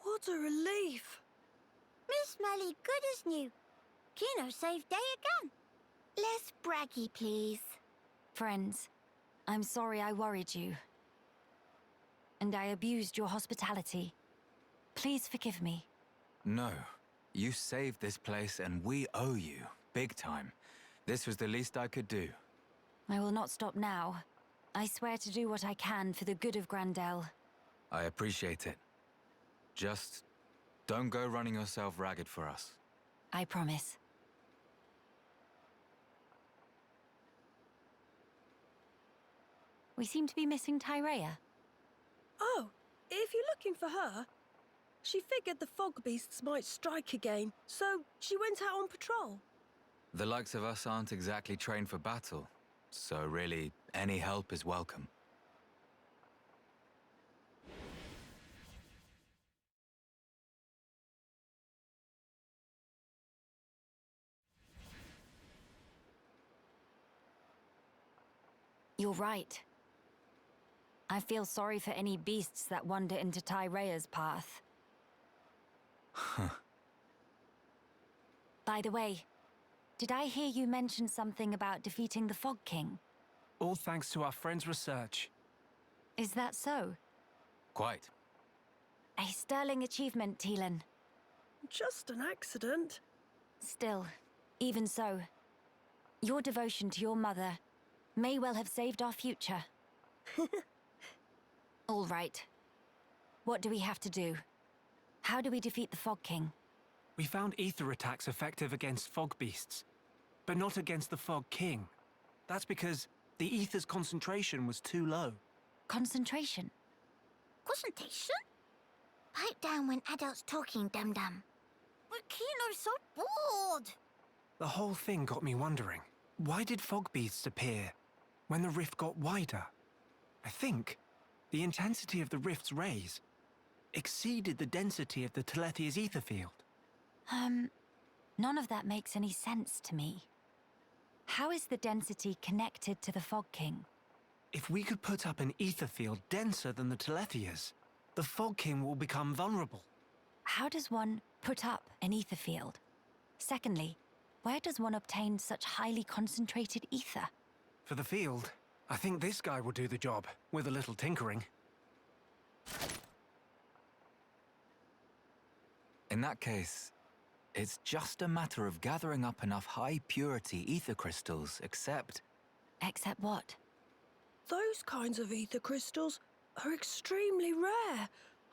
What a relief. Miss Melly, good as new. Kino saved day again. Less braggy, please. Friends, I'm sorry I worried you. And I abused your hospitality. Please forgive me. No. You saved this place and we owe you. Big time. This was the least I could do. I will not stop now. I swear to do what I can for the good of Dell. I appreciate it. Just don't go running yourself ragged for us. I promise. We seem to be missing Tyrea. Oh, if you're looking for her, she figured the fog beasts might strike again, so she went out on patrol. The likes of us aren't exactly trained for battle, so really, any help is welcome. You're right. I feel sorry for any beasts that wander into Tyrea's path. Huh. By the way, did I hear you mention something about defeating the Fog King? All thanks to our friend's research. Is that so? Quite. A sterling achievement, Teelan. Just an accident. Still, even so, your devotion to your mother may well have saved our future. All right. What do we have to do? How do we defeat the Fog King? We found ether attacks effective against fog beasts, but not against the Fog King. That's because the ether's concentration was too low. Concentration? Concentration? Pipe down when adults talking, dum-dum. But Kino's so bored. The whole thing got me wondering, why did fog beasts appear when the rift got wider? I think the intensity of the rift's rays, exceeded the density of the Telethia's ether field. None of that makes any sense to me. How is the density connected to the Fog King? If we could put up an ether field denser than the Telethia's, the Fog King will become vulnerable. How does one put up an ether field? Secondly, where does one obtain such highly concentrated ether? For the field, I think this guy will do the job, with a little tinkering. In that case, it's just a matter of gathering up enough high-purity ether crystals, except... Except what? Those kinds of ether crystals are extremely rare.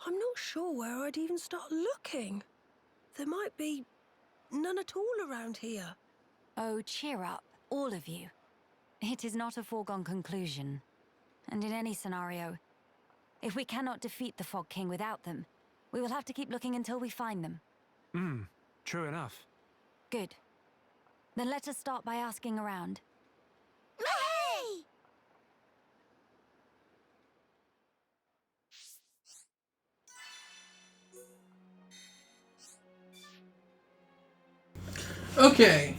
I'm not sure where I'd even start looking. There might be none at all around here. Oh, cheer up, all of you. It is not a foregone conclusion. And in any scenario, if we cannot defeat the Fog King without them, we will have to keep looking until we find them. True enough. Good. Then let us start by asking around. Hey! Okay.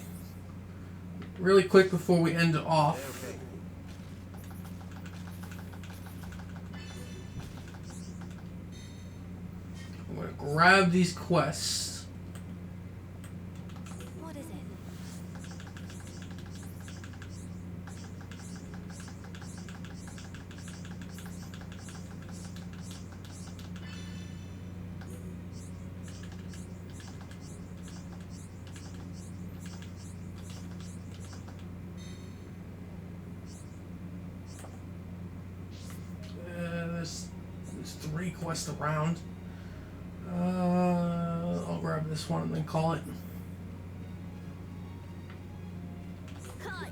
Really quick before we end it off. I'm gonna grab these quests. What is it? There's 3 quests around. I'll grab this one and then call it. Cut!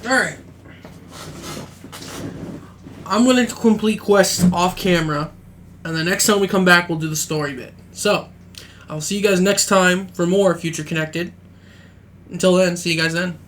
Alright. I'm going to complete quests off camera, and the next time we come back, we'll do the story bit. So, I'll see you guys next time for more Future Connected. Until then, see you guys then.